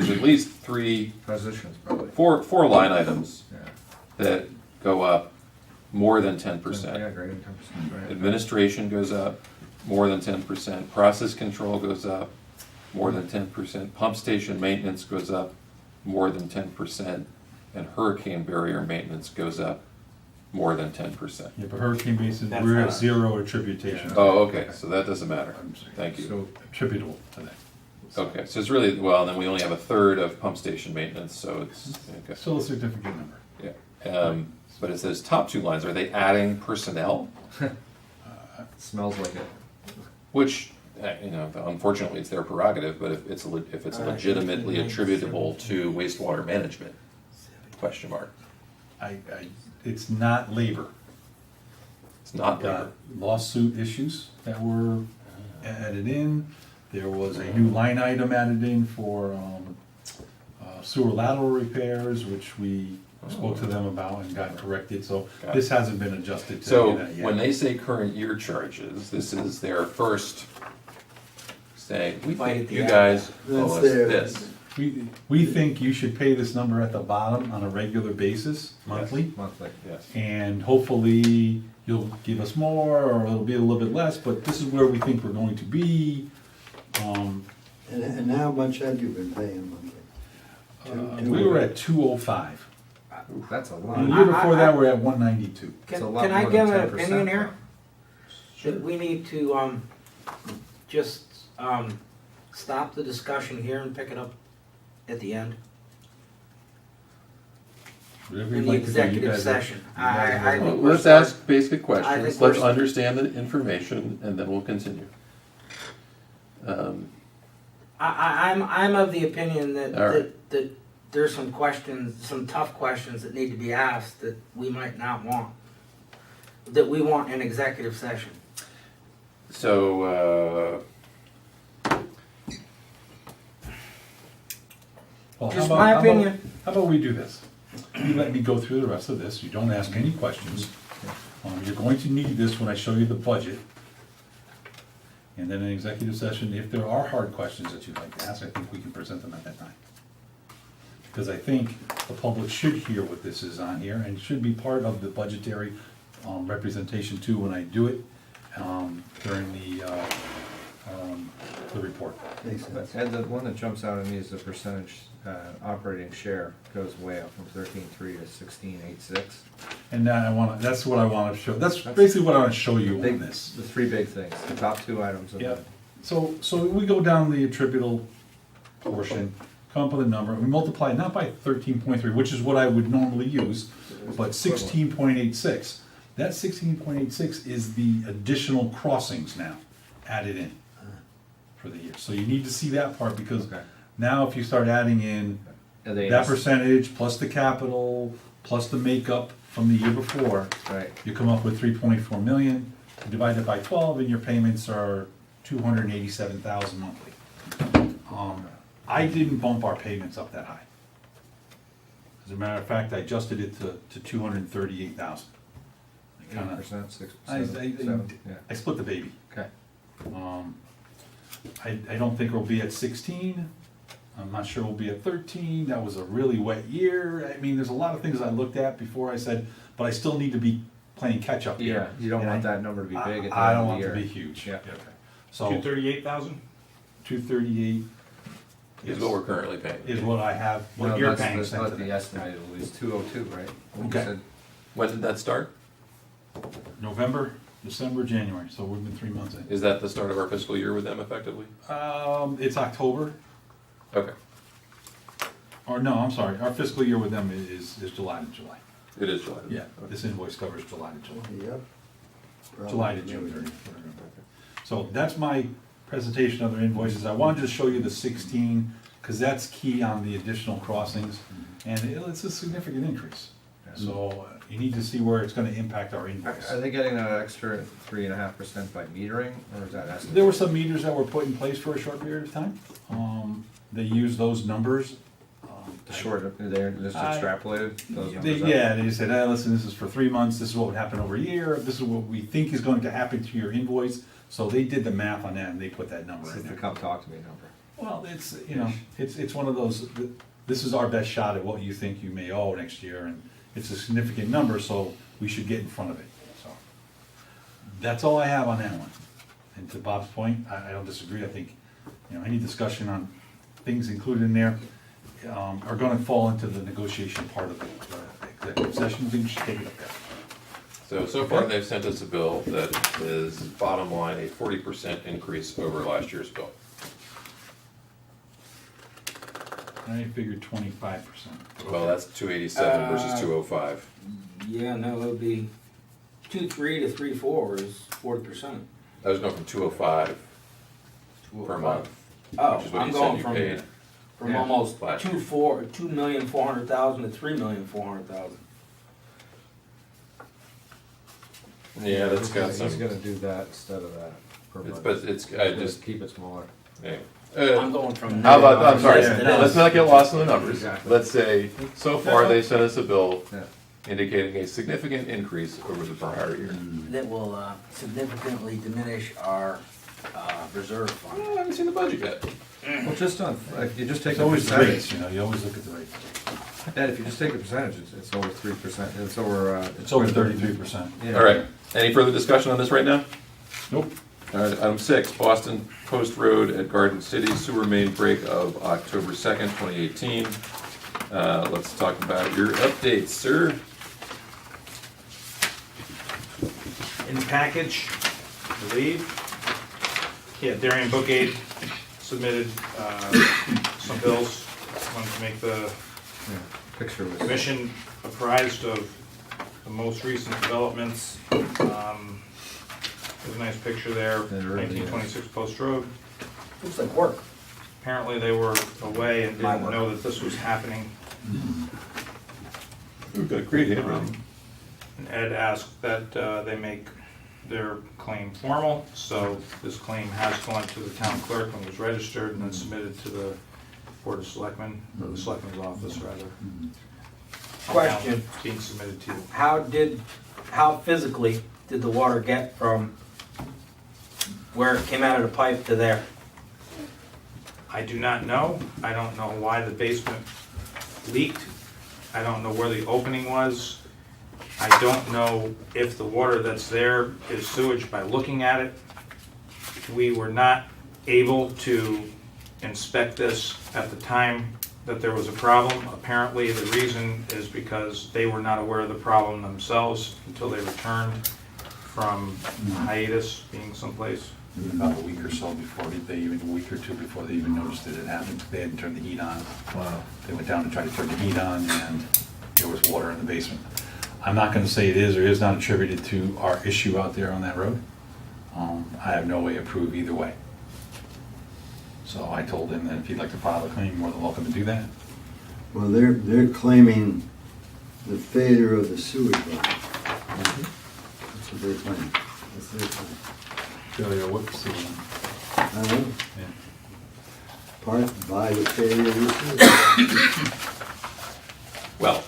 at least Positions, probably. four line items Yeah. that go up more than Yeah, 10%. great income, right. Administration goes up more than 10%, process control goes up more than 10%, pump station maintenance goes up more than 10%, and hurricane barrier maintenance goes up more than 10%. Yeah, but hurricane basin, That's we're at not- zero attribution. Oh, okay, so that doesn't matter. Thank you. So, Attributable to that. Okay, so it's really, well, then we only have a third of pump station maintenance, so it's, okay. Still a significant number. Yeah. But it says top two lines, are they adding personnel? smells like it. Which, unfortunately, it's their prerogative, but if it's legitimately attributable to wastewater management, question mark. It's not labor. It's not got labor. lawsuit issues that were added in. There was a new line item added in for sewer lateral repairs, which we spoke to them about and got corrected, so Got it. this hasn't been adjusted to So any of that yet. when they say current year charges, this is their first saying, we Bite at think the you apple. guys owe That's us their- this. We think you should pay this number at the bottom on a regular basis, monthly, Monthly. Yes. and hopefully you'll give us more, or it'll be a little bit less, but this is where we think we're going to be. And how much have you been paying monthly? We were at 205. That's a The lot. year before that, we're at 192. It's a Can, lot can I more give than an 10%, opinion here? though. That we need to, just, stop the discussion here and pick it up at the end, Whatever in you'd the like to do, you executive guys are- session. you guys are- I think Let's we're- ask basic I questions, think let's we're- understand the information, and then we'll continue. I'm of the opinion that, All right. that there's some questions, some tough questions that need to be asked that we might not want, that we want in executive session. So, Well, how Just about- my how about- opinion. How about we do this? You let me go through the rest of this, you don't ask any questions. You're going to need this when I show you the budget. And then in executive session, if there are hard questions that you'd like to ask, I think we can present them at that time. Because I think the public should hear what this is on here, and should be part of the budgetary representation too when I do it during the report. Makes sense. And the one that jumps out at me is the percentage operating share goes way up from 13.3 to 16.86. And now that's what I want to show, that's basically what I want to show you on Big- this. The three big things, the top two items. of Yeah, the- so we go down the attributable portion, come up with a number, we multiply it not by 13.3, which is what I would normally use, but 16.86. That 16.86 is the additional crossings now added in for the year. So you need to see that part, because Okay. now if you start adding in And they- that percentage, plus the capital, plus the makeup from the year before, Right. you come up with 3.4 million, you divide it by 12, and your payments are 287,000 monthly. I didn't bump our payments up that high. As a matter of fact, I adjusted it to 238,000. I kinda- 8%, 6%, I- 7%, yeah. I split the baby. Okay. I don't think we'll be at 16. I'm not sure we'll be at 13. That was a really wet year. I mean, there's a lot of things I looked at before I said, but I still need to be playing catch up here. Yeah, you don't And want I- that number to be big at the I end don't of want the it to year. be huge. Yeah. Okay. So 238,000? 238 is what we're currently paying. is what I have, what No, you're that's paying. that's sent not to the them. estimated, it was 202, right? What you Okay. said. When did that start? November, December, January, so we've been 3 months in. Is that the start of our fiscal year with them effectively? It's October, Okay, or no, I'm sorry, our fiscal year with them is July to July. it is July. Yeah, this invoice covers July to July. Yep. July to June 30th. So that's my presentation of their invoices. I wanted to show you the 16, because that's key on the additional crossings, and it's a significant increase. So you need to see where it's gonna impact our invoice. Are they getting that extra 3.5% by metering, or is that estimate? There were some meters that were put in place for a short period of time. They used those numbers. The short, they're just extrapolated those numbers up? Yeah, they said, listen, this is for 3 months, this is what would happen over a year, this is what we think is going to happen to your invoice. So they did the math on that and they put that number This in is the there. come talk to me number. Well, it's, it's one of those, this is our best shot at what you think you may owe next year, and it's a significant number, so we should get in front of it, so. That's all I have on that one. And to Bob's point, I don't disagree, I think, any discussion on things included in there are gonna fall into the negotiation part of the executive session, we should take it up there. So far they've sent us a bill that is, bottom line, a 40% increase over last year's bill. I figured 25%. Well, that's 287 versus 205. Yeah, no, it would be 2.3 to 3.4 is 40%. That was going from 205 per month, Oh, which is what I'm you going said you from, paid. from Yeah, almost last year. 2,400,000 to 3,400,000. Yeah, that's got He's some, gonna do that instead of that. per it's, month. but it's, I He's just, gonna keep it smaller. yeah. I'm going from. How about, I'm sorry, Yeah. let's not get lost in the numbers. Exactly. Let's say, so far, they sent us a bill Yeah. indicating a significant increase over the prior year. That will significantly diminish our reserve fund. Well, I haven't seen the budget yet. Well, just on, if you just take It's a always the rates, percentage, you always look at the rates. and if you just take a percentage, it's over 3%, it's over. It's over 33%. Yeah. All right, any further discussion on this right now? Nope. All right, item 6, Boston Post Road at Garden City sewer main break of October 2nd, 2018. Let's talk about your updates, sir. In the package, I believe. Yeah, Darien Book Aid submitted some bills, wanted to make the Yeah, Picture was. commission apprised of the most recent developments. There's a nice picture there, It really is. 1926 Post Road. Looks like work. Apparently they were away and My didn't work. know that this was happening. We've got great handwriting. And Ed asked that they make their claim formal, so this claim has gone to the town clerk and was registered and then submitted to the Board of Selectmen, or the Selectmen's office rather. Question. Now it's being submitted to you. How physically did the water get from where it came out of the pipe to there? I do not know. I don't know why the basement leaked. I don't know where the opening was. I don't know if the water that's there is sewage by looking at it. We were not able to inspect this at the time that there was a problem. Apparently, the reason is because they were not aware of the problem themselves until they returned from hiatus, being someplace. About a week or so before, a week or two before they even noticed that it happened, they hadn't turned the heat on. Wow. They went down to try to turn the heat on, and there was water in the basement. I'm not gonna say it is or is not attributed to our issue out there on that road. I have no way to prove either way. So I told him that if he'd like to file a claim, more than welcome to do that. Well, they're claiming the failure of the sewage line. That's what they're claiming. That's their claim. Failure, what's the, I don't know, yeah. part by the failure of the sewage. Well,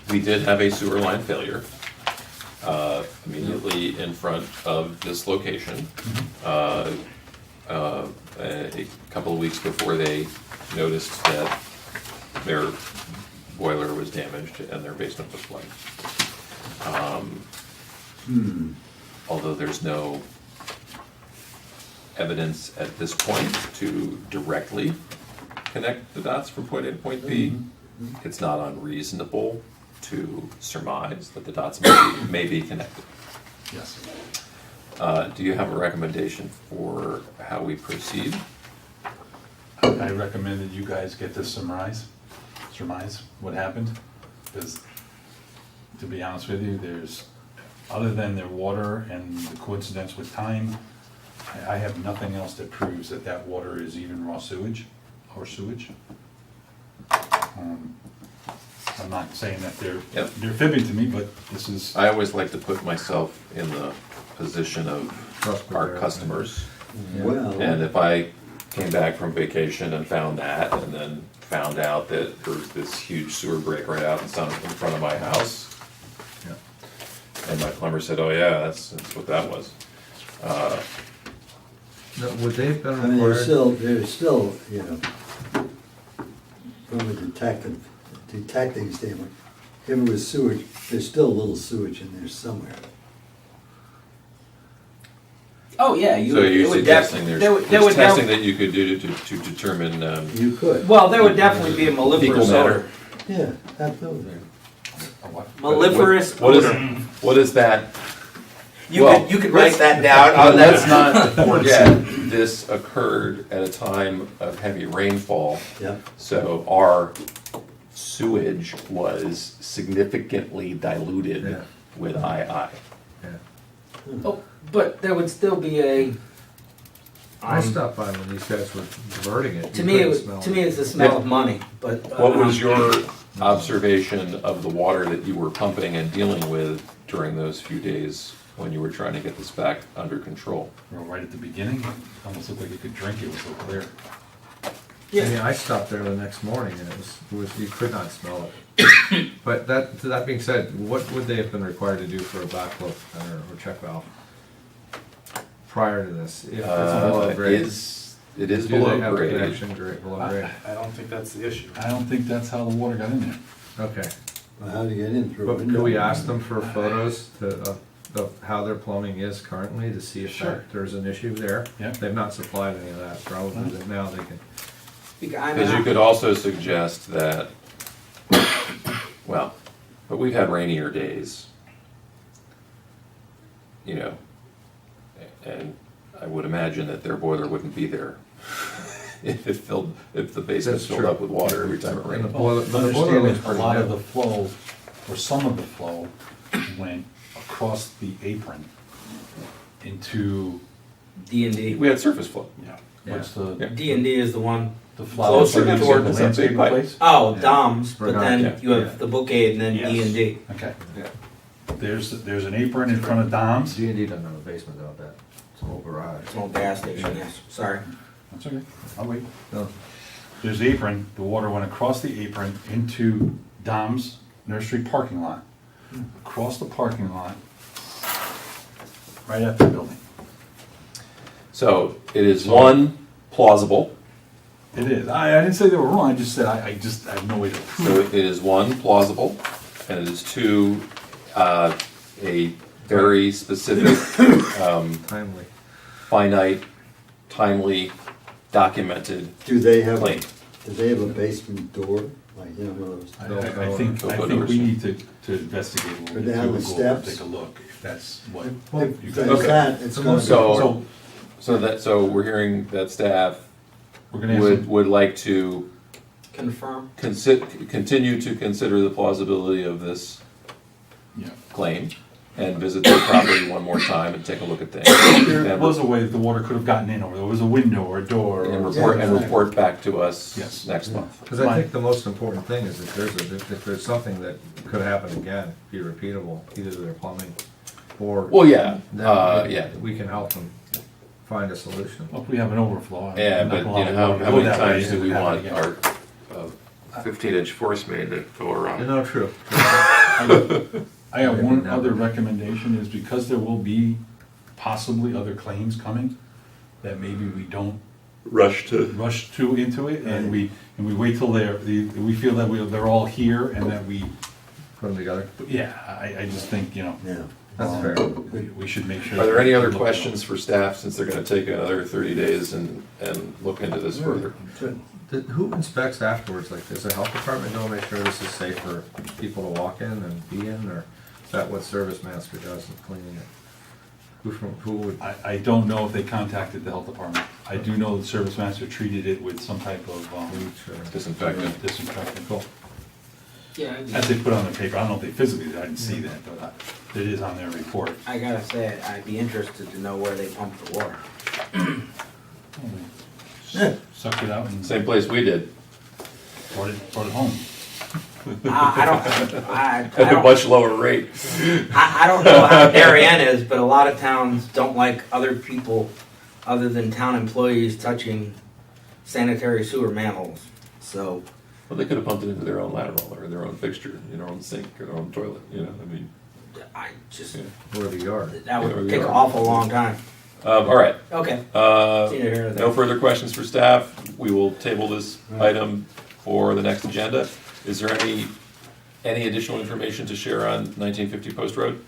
we did have a sewer line failure immediately in front of this location. A couple of weeks before they noticed that their boiler was damaged and their basement was flooded. Although there's no evidence at this point to directly connect the dots from point A to point B, it's not unreasonable to surmise that the dots may be connected. Yes. Do you have a recommendation for how we proceed? I recommend that you guys get to surmise what happened, because to be honest with you, there's, other than their water and the coincidence with time, I have nothing else that proves that that water is even raw sewage or sewage. I'm not saying that Yep. they're fibbing to me, but this is, I always like to put myself in the position of Trust our prepared. customers. Well, And if I came back from vacation and found that, and then found out that there was this huge sewer break right out in front of my house, Yeah. and my plumber said, oh yeah, that's what that was. No, would they have been I mean, required? there's still, from a detecting standpoint, if it was sewage, there's still a little sewage in there somewhere. Oh, yeah, So you're suggesting there's testing that you could do to determine, You could. Well, there would definitely be a fecal mellifluous matter? odor. Yeah, absolutely. Mellifluous What is, odor. what is that? You Well, could write that down But on let's that. not forget, this occurred at a time of heavy rainfall, Yeah. so our sewage was significantly diluted Yeah. with II. Yeah. Oh, but there would still be a, I stopped by when these guys were diverting it. to You me, couldn't smell to me, it's the smell of money, but. What was your observation of the water that you were pumping and dealing with during those few days when you were trying to get this back under control. Or right at the beginning, it almost looked like you could drink it, it was so clear. I mean, I stopped there the next morning and it was you could not smell it. But that being said, what would they have been required to do for a backflow or check valve prior to this? If it's below grade? It is Do they below have a grade. connection below grade? I don't think that's the issue. I don't think that's how the water got in there. Okay. Well, how do you get in through a But window? could we ask them for photos of how their plumbing is currently to see if Sure. there's an issue there? Yeah. They've not supplied any of that, probably, but now they can. Because you could also suggest that, well, but we've had rainier days, you know, and I would imagine that their boiler wouldn't be there if the basement That's filled true. up with water every time it And the rained. boiler, the boiler Understand looks that a pretty lot of new. the flow, or some of the flow, went across the apron into, D&D. We had surface flow. what's Yeah. the, D&D is the one. the flower Closer place, toward the the landscaping pipe. place? Oh, Dom's, but Right, then yeah. you have the Bookade and then Yes. D&D. Okay, Yeah. there's an apron in front of Dom's. D&D doesn't have a basement out that, it's an old garage. Small gas station, yes, sorry. That's okay, I'll wait. No. There's the apron, the water went across the apron into Dom's nursery parking lot, across the parking lot, right at the building. So it is one, plausible. It is, I didn't say they were wrong, I just said, I have no way to So prove it is one, plausible, and it is two, a very specific, Timely. finite, timely, documented Do they have, claim. do they have a basement door? Like, you know, one of those? I think we need to investigate a Go little bit, down too, the and go steps. take a look, if that's what. If you there's guys- Okay. that, it's gonna be. So, so we're hearing that staff We're gonna have would like to Confirm. continue to consider the plausibility of this yeah. claim and visit the property one more time and take a look at things. There And was a way that the water could have gotten in, or there was a window or a door. and or- report back to us Yes. next month. Because I think the most important thing is if there's something that could happen again, be repeatable, either their plumbing or. Well, yeah, then yeah. We can help them find a solution. Well, if we have an overflow. Yeah, I'm not but gonna you know, allow water how to many go that way times do and we have it want again. our 15-inch force main to go around? No, true. I have one other recommendation, is because there will be possibly other claims coming, that maybe we don't Rush to. rush into it, and we wait till we feel that they're all here, and that we, Put them together. yeah, I just think, you know, Yeah. That's fair. we should make sure. Are there any other questions for staff, since they're gonna take another 30 days and look into this further? Good. Who inspects afterwards? Like, does the health department go make sure this is safe for people to walk in and be in, or is that what Service Master does in cleaning it? Who would? I don't know if they contacted the health department. I do know the service master treated it with some type of Disinfectant. disinfectant. Yeah. As they put on the paper, I don't know if they physically did, I didn't see that, but it is on their report. I gotta say, I'd be interested to know where they pump the water. Sucked it out and Same place we did, brought it home. I at a don't, much lower rate. I don't know how Darien is, but a lot of towns don't like other people, other than town employees, touching sanitary sewer manholes. So, Well, they could have pumped it into their own lateral, or their own fixture, their own sink, or their own toilet, you know, I mean. I just, Yeah. Or the yard? that Yeah, would we take an are. awful long time. All right, Okay. uh, See you here or there. no further questions for staff. We will table this item for the next agenda. Is there any additional information to share on 1950 Post Road?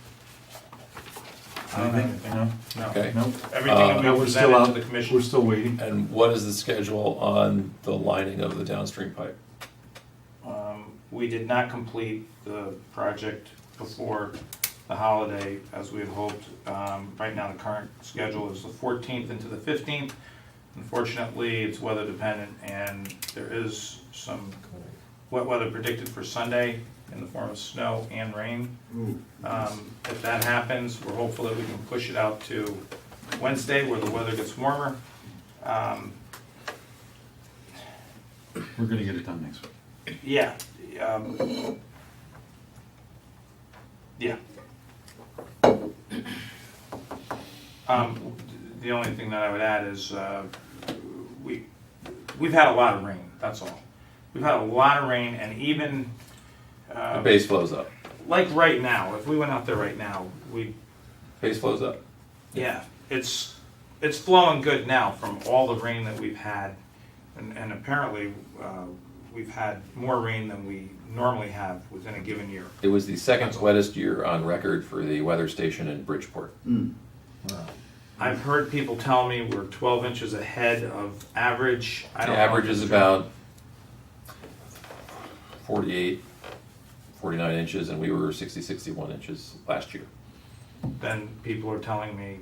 I don't think, you know, Okay. no. Everything will be We're still presented out, to the commission. we're still waiting. And what is the schedule on the lining of the downstream pipe? We did not complete the project before the holiday as we had hoped. Right now, the current schedule is the 14th into the 15th. Unfortunately, it's weather dependent, and there is some wet weather predicted for Sunday in the form of snow and rain. If that happens, we're hopeful that we can push it out to Wednesday where the weather gets warmer. We're gonna get it done next week. Yeah. Yeah. The only thing that I would add is, we've had a lot of rain, that's all. We've had a lot of rain, and even, The base flows up. like right now, if we went out there right now, Base flows up. yeah, it's flowing good now from all the rain that we've had. And apparently, we've had more rain than we normally have within a given year. It was the second wettest year on record for the weather station in Bridgeport. I've heard people tell me we're 12 inches ahead of average. I The don't know if average is it's true. about 48, 49 inches, and we were 60, 61 inches last year. Then people are telling me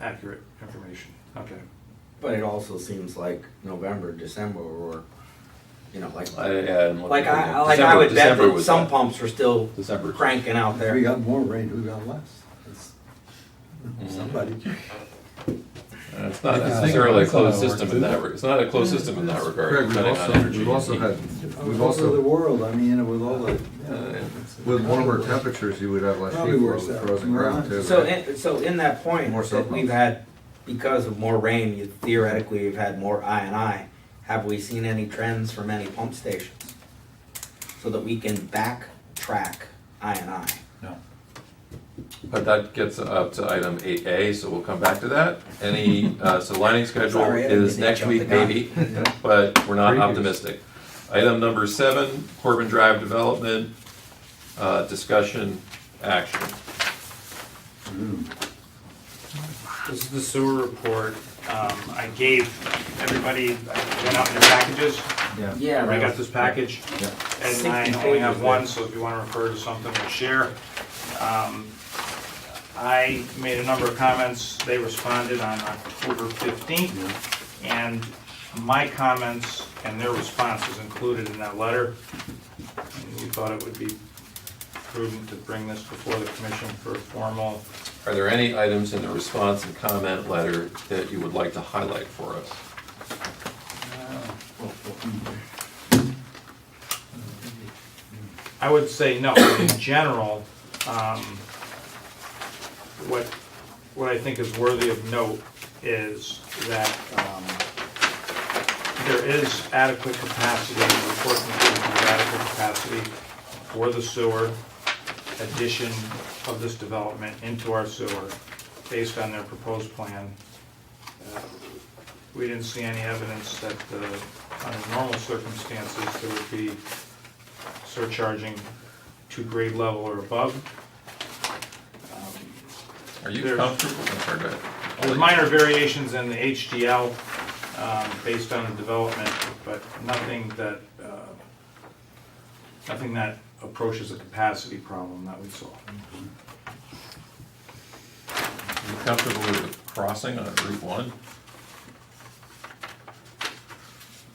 accurate information. Okay. But it also seems like November, December, or, like I I would bet that some pumps are still December. cranking out If there. we got more rain, who got less? It's somebody. It's not Yeah, necessarily a that's how closed it system works, in is that, it's not a closed system in that regard, Greg, depending on energy. we've also had, we've All over the also, world, I mean, with all the. with warmer temperatures, you would have less Probably sheet flow works with out. frozen ground too. So, right? so in that point More that we've had, because of more rain, theoretically, we've had more I&I. Have we seen any trends from any pump stations? So that we can backtrack I&I. No. But that gets up to item 8A, so we'll come back to that. Any, so lining schedule Sorry, I didn't is mean to next jump week the gun. maybe, but we're not Previews. optimistic. Item number 7, Corbin Drive development, discussion, action. This is the sewer report. I gave everybody, I went out in their packages. Yeah, Everybody got this package? Yeah. Ed and I only have one, so if you want to refer to something, we'll share. I made a number of comments. They responded on October 15th. And my comments and their response is included in that letter. And we thought it would be prudent to bring this before the commission for a formal. Are there any items in the response and comment letter that you would like to highlight for us? I would say no. In general, what I think is worthy of note is that there is adequate capacity, the report concludes there's adequate capacity for the sewer addition of this development into our sewer based on their proposed plan. We didn't see any evidence that under normal circumstances there would be surcharging to grade level or above. Are you There's- comfortable? I'm sorry, go ahead. There's minor variations in the HDL based on the development, but nothing that approaches a capacity problem that we saw. Are you comfortable with the crossing on Route 1?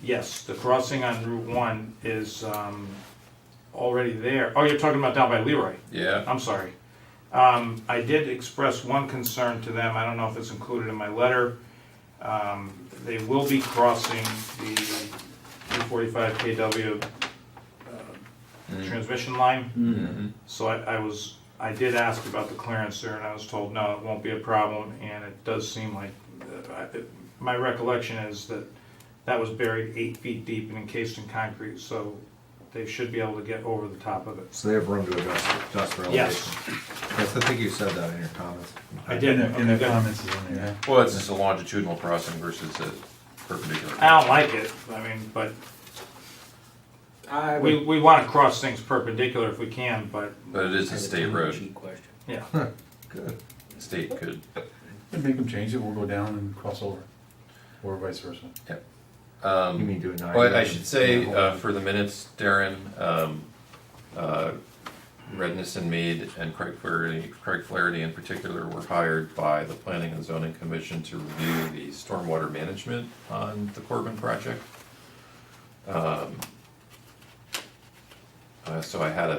Yes, the crossing on Route 1 is already there. Oh, you're talking about down by Leroy? Yeah. I'm sorry. I did express one concern to them, I don't know if it's included in my letter. They will be crossing the 245 kW transmission line. Mhm. So I did ask about the clearance there, and I was told, no, it won't be a problem, and it does seem like, my recollection is that that was buried 8 feet deep and encased in concrete, so they should be able to get over the top of it. So they have room to adjust for elevation. Yes, Yes, I think you said that in your comments. I did. In Okay, the good. comments is in there. Well, it's just a longitudinal crossing versus a perpendicular. I don't like it, I mean, but I would. we want to cross things perpendicular if we can, but, But it is a state road. Cheat question. yeah. Good. State could. And make them change it, we'll go down and cross over, or vice versa. You mean do a 9? But I should say, for the minutes, Darren, Redness and Mead and Craig Flaherty in particular were hired by the Planning and Zoning Commission to review the stormwater management on the Corbin project. So I had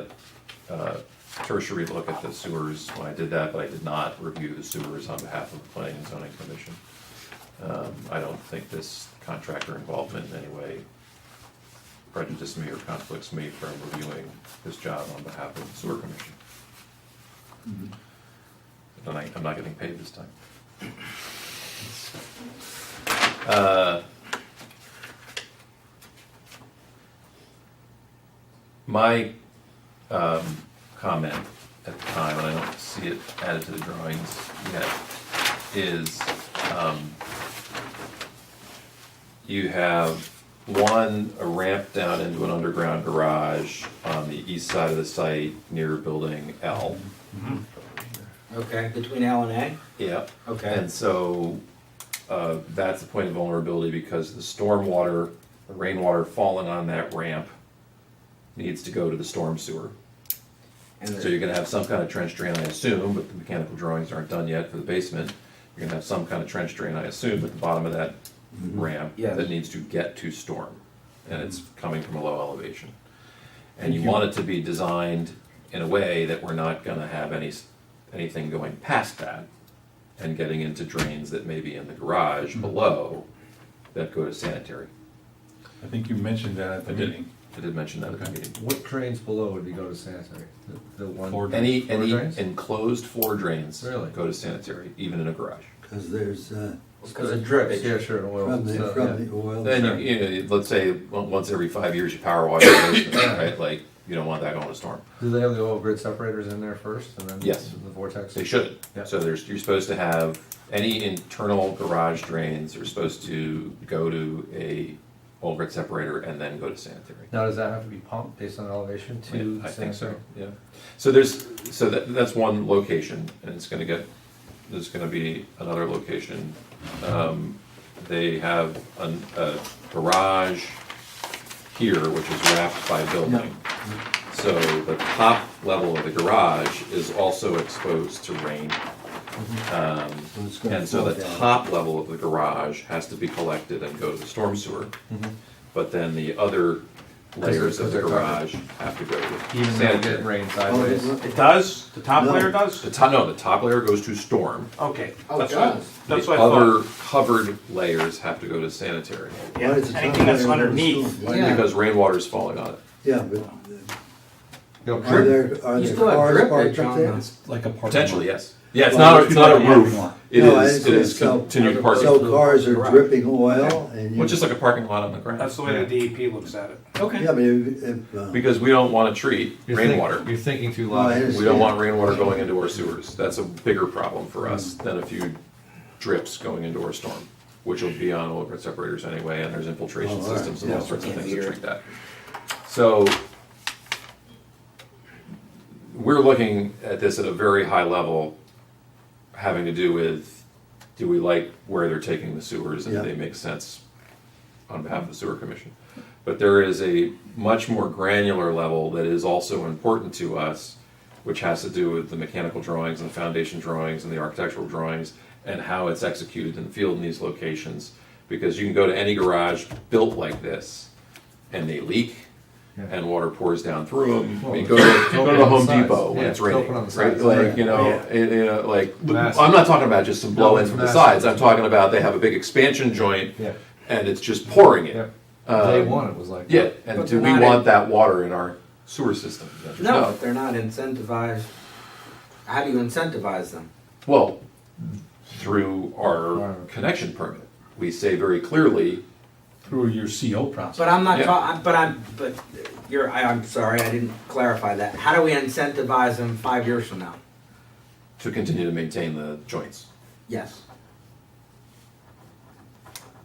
a tertiary look at the sewers when I did that, but I did not review the sewers on behalf of the Planning and Zoning Commission. I don't think this contractor involvement in any way prejudices me or conflicts me from reviewing this job on behalf of the sewer commission. But I'm not getting paid this time. My comment at the time, and I don't see it added to the drawings yet, is you have a ramp down into an underground garage on the east side of the site near building L. Okay, between L and A? Yep. Okay. And so that's the point of vulnerability because the stormwater, the rainwater falling on that ramp needs to go to the storm sewer. And So you're gonna have some kind of trench drain, I assume, but the mechanical drawings aren't done yet for the basement. You're gonna have some kind of trench drain, I assume, at the bottom of that ramp Yes. that needs to get to storm. And it's coming from a low elevation. And you want it to be designed in a way that we're not gonna have anything going past that and getting into drains that may be in the garage below that go to sanitary. I think you mentioned that at the I did. meeting. I did mention that at the Okay. meeting. What drains below would be go to sanitary? The one. Floor Any Floor drains? enclosed floor drains Really? go to sanitary, even in a garage. Because there's, because of drippage. Yeah, sure, oil. from the, stuff, from yeah. the oil. Then you know, let's say once every 5 years you power wash your basement, right? Like you don't want that going to storm. Do they have the oil grid separators in there first and then? Yes. The vortex? They should. Yeah. So you're supposed to have any internal garage drains are supposed to go to a oil grid separator and then go to sanitary. Now, does that have to be pumped based on elevation to? I think so. sanitary? Yeah. So that's one location, and there's gonna be another location. They have a garage here, which is wrapped by a building. So the top level of the garage is also exposed to rain. it's gonna And so the fall down. top level of the garage has to be collected and go to the storm sewer. But then the other layers of the because they're garage have to go to Even though it didn't sanitary. rain Oh, sideways? It does? The top No. layer does? The top layer goes to storm. Okay. Oh, That's it what- does? That's The what I thought. other covered layers have to go to sanitary, Yeah, Why does the top anything that's layer go to underneath. storm? Why Yeah. not? because rainwater is falling on it. Yeah, but No, are drip- there You cars still have drippage parked up on there? the- It's like a parking Potentially, lot. yes. Yeah, it's Well, not a parking roof. lot. It No, I is understand. continued So- parking. So cars are Garage. dripping oil and you. Which is like a parking lot on the ground. That's the way the DEP looks at it. Okay. Yeah, but if, Because we don't want to treat you're think- rainwater. You're thinking too No, I logically. We don't want rainwater going into our sewers. That's a bigger problem for us than a few drips going into our storm, which will be on oil grid separators anyway, and there's infiltration Oh, all right. systems and all Yeah. sorts of Can't things that hear. treat that. So we're looking at this at a very high level, having to do with, do we like where they're taking the sewers and do Yeah. they make sense on behalf of the sewer commission? But there is a much more granular level that is also important to us, which has to do with the mechanical drawings and the foundation drawings and the architectural drawings and how it's executed in the field in these locations. Because you can go to any garage built like this and they leak Yeah. and water pours down through them. I mean, Well, go to it's open the on Home the sides. Depot when Yeah, it's it's raining, open on the right? sides. Like, you know, Yeah. like, Massive. I'm not talking about just some blow in it's from the massive. sides. I'm talking about they have a big expansion joint Yeah, and it's just pouring yeah. it. Day one, it was like. Yeah, that. and But do we they're not want in- that water in our sewer system? The answer is No, if they're not incentivized, how do you incentivize them? Well, through our Right. connection permit, we say very clearly, Through your CO process. But I'm not Yeah. talking, but I'm sorry, I didn't clarify that. How do we incentivize them 5 years from now? to continue to maintain the joints. Yes.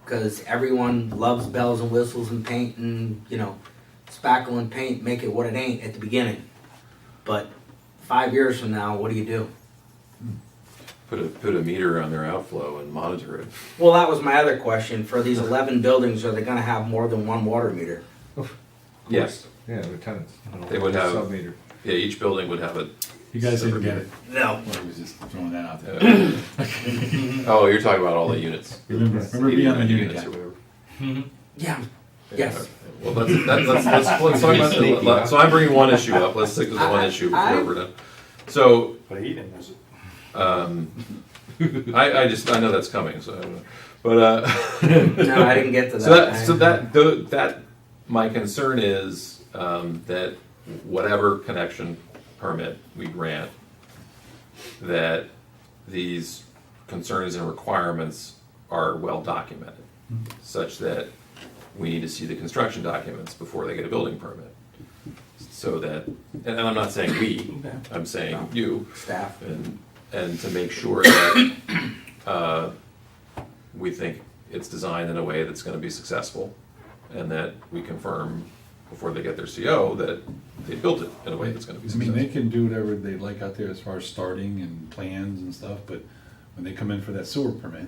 Because everyone loves bells and whistles and paint and, spackle and paint, make it what it ain't at the beginning. But 5 years from now, what do you do? Put a meter on their outflow and monitor it. Well, that was my other question. For these 11 buildings, are they gonna have more than one water meter? Yes. Yeah, the tenants. They would have- Sub-meter. Yeah, each building would have a. You guys didn't get it. No. Well, he was just throwing that out there. Oh, you're talking about all the units. Remember being on the unit Units or guy. whatever. Yeah. Yes. Well, let's talk about, so I'm bringing one issue up, let's stick to the one issue before we're done. So, But he didn't use it. I know that's coming, so I don't know. But, No, I didn't get to that. so that, my concern is, that whatever connection permit we grant, that these concerns and requirements are well documented, such that we need to see the construction documents before they get a building permit. So that, and I'm not saying we, I'm saying you, Staff. and to make sure that we think it's designed in a way that's gonna be successful, and that we confirm before they get their CO that they built it in a way that's gonna be I mean, successful. they can do whatever they like out there as far as starting and plans and stuff, but when they come in for that sewer permit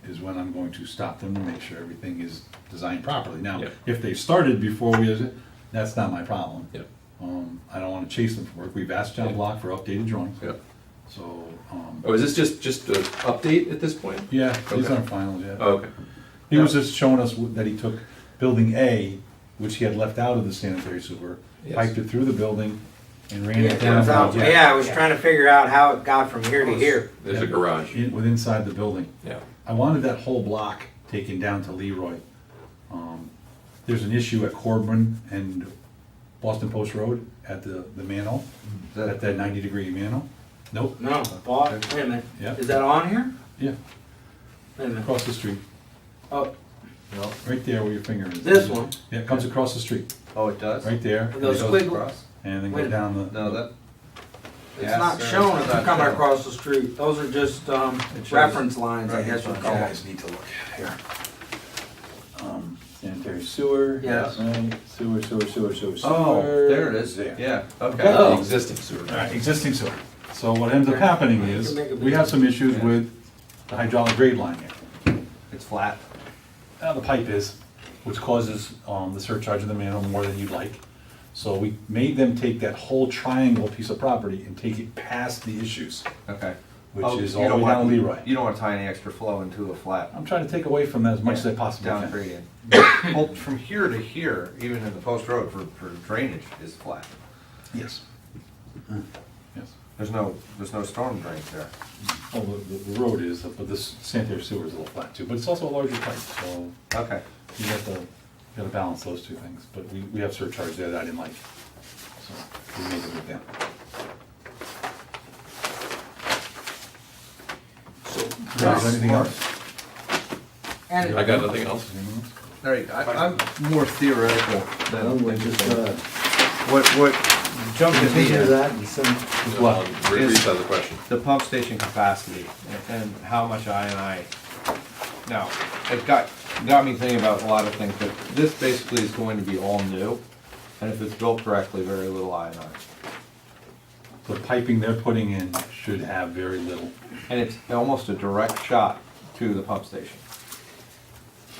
is when I'm going to stop them to make sure everything is designed properly. Now, Yeah. if they started before we, that's not my problem. Yeah. I don't wanna chase them for work. We've asked John Yeah. Block for updated drawings, Yeah. so, Oh, is this just an update at this point? yeah, these Okay. aren't finals yet. Oh, okay. He was just showing us that he took building A, which he had left out of the sanitary sewer, Yes. piped it through the building and ran Yeah, it it down. turns out, yeah, I was trying to figure out how it got from here to here. There's a garage, With inside the building. yeah. I wanted that whole block taken down to Leroy. There's an issue at Corbin and Boston Post Road at the manhole, at that 90-degree manhole. Nope, No, Paul, wait a minute. Yeah. Is that on here? yeah, Wait a minute. across the street, Oh, right there where your finger is. this one? Yeah, it comes across the street, Oh, it does? right there. With those and it goes squiggles? across, and then Wait a go down the. No, that, It's Yeah, not sir, showing it's if not you come showing. across the street. Those are just, shows- reference lines, I Right, guess you'd You call them. guys need to look here. Sanitary sewer. Yes. Right, sewer. oh, there it is, There. yeah, okay. The Oh. existing sewer. All right, existing sewer. So what ends up happening is, we have some issues with the hydraulic grade line here. It's flat. The pipe is, which causes the surcharge of the manhole more than you'd like. So we made them take that whole triangle piece of property and take it past the issues, Okay. which Oh, is you all the don't way down want- Leroy. You don't want to tie any extra flow into a flat. I'm trying to take away from that as much as I possibly Down can. gradient. Well, from here to here, even in the post road for drainage is flat. Yes. Yes. There's no storm drains there. Oh, the road is, but this sanitary sewer is a little flat too, but it's also a larger pipe, so Okay. you gotta balance those two things. But we have surcharge there that I didn't like, so we made it move down. Guys, anything else? And I got nothing else. Anything else? All right, I'm more theoretical Well, than we'll just, what jumped at continue me that and send, Well, Reese has a question. the pump station capacity and how much I. Now, it got me thinking about a lot of things, but this basically is going to be all new, and if it's built correctly, very little INI. the piping they're putting in should have very little. And it's almost a direct shot to the pump station.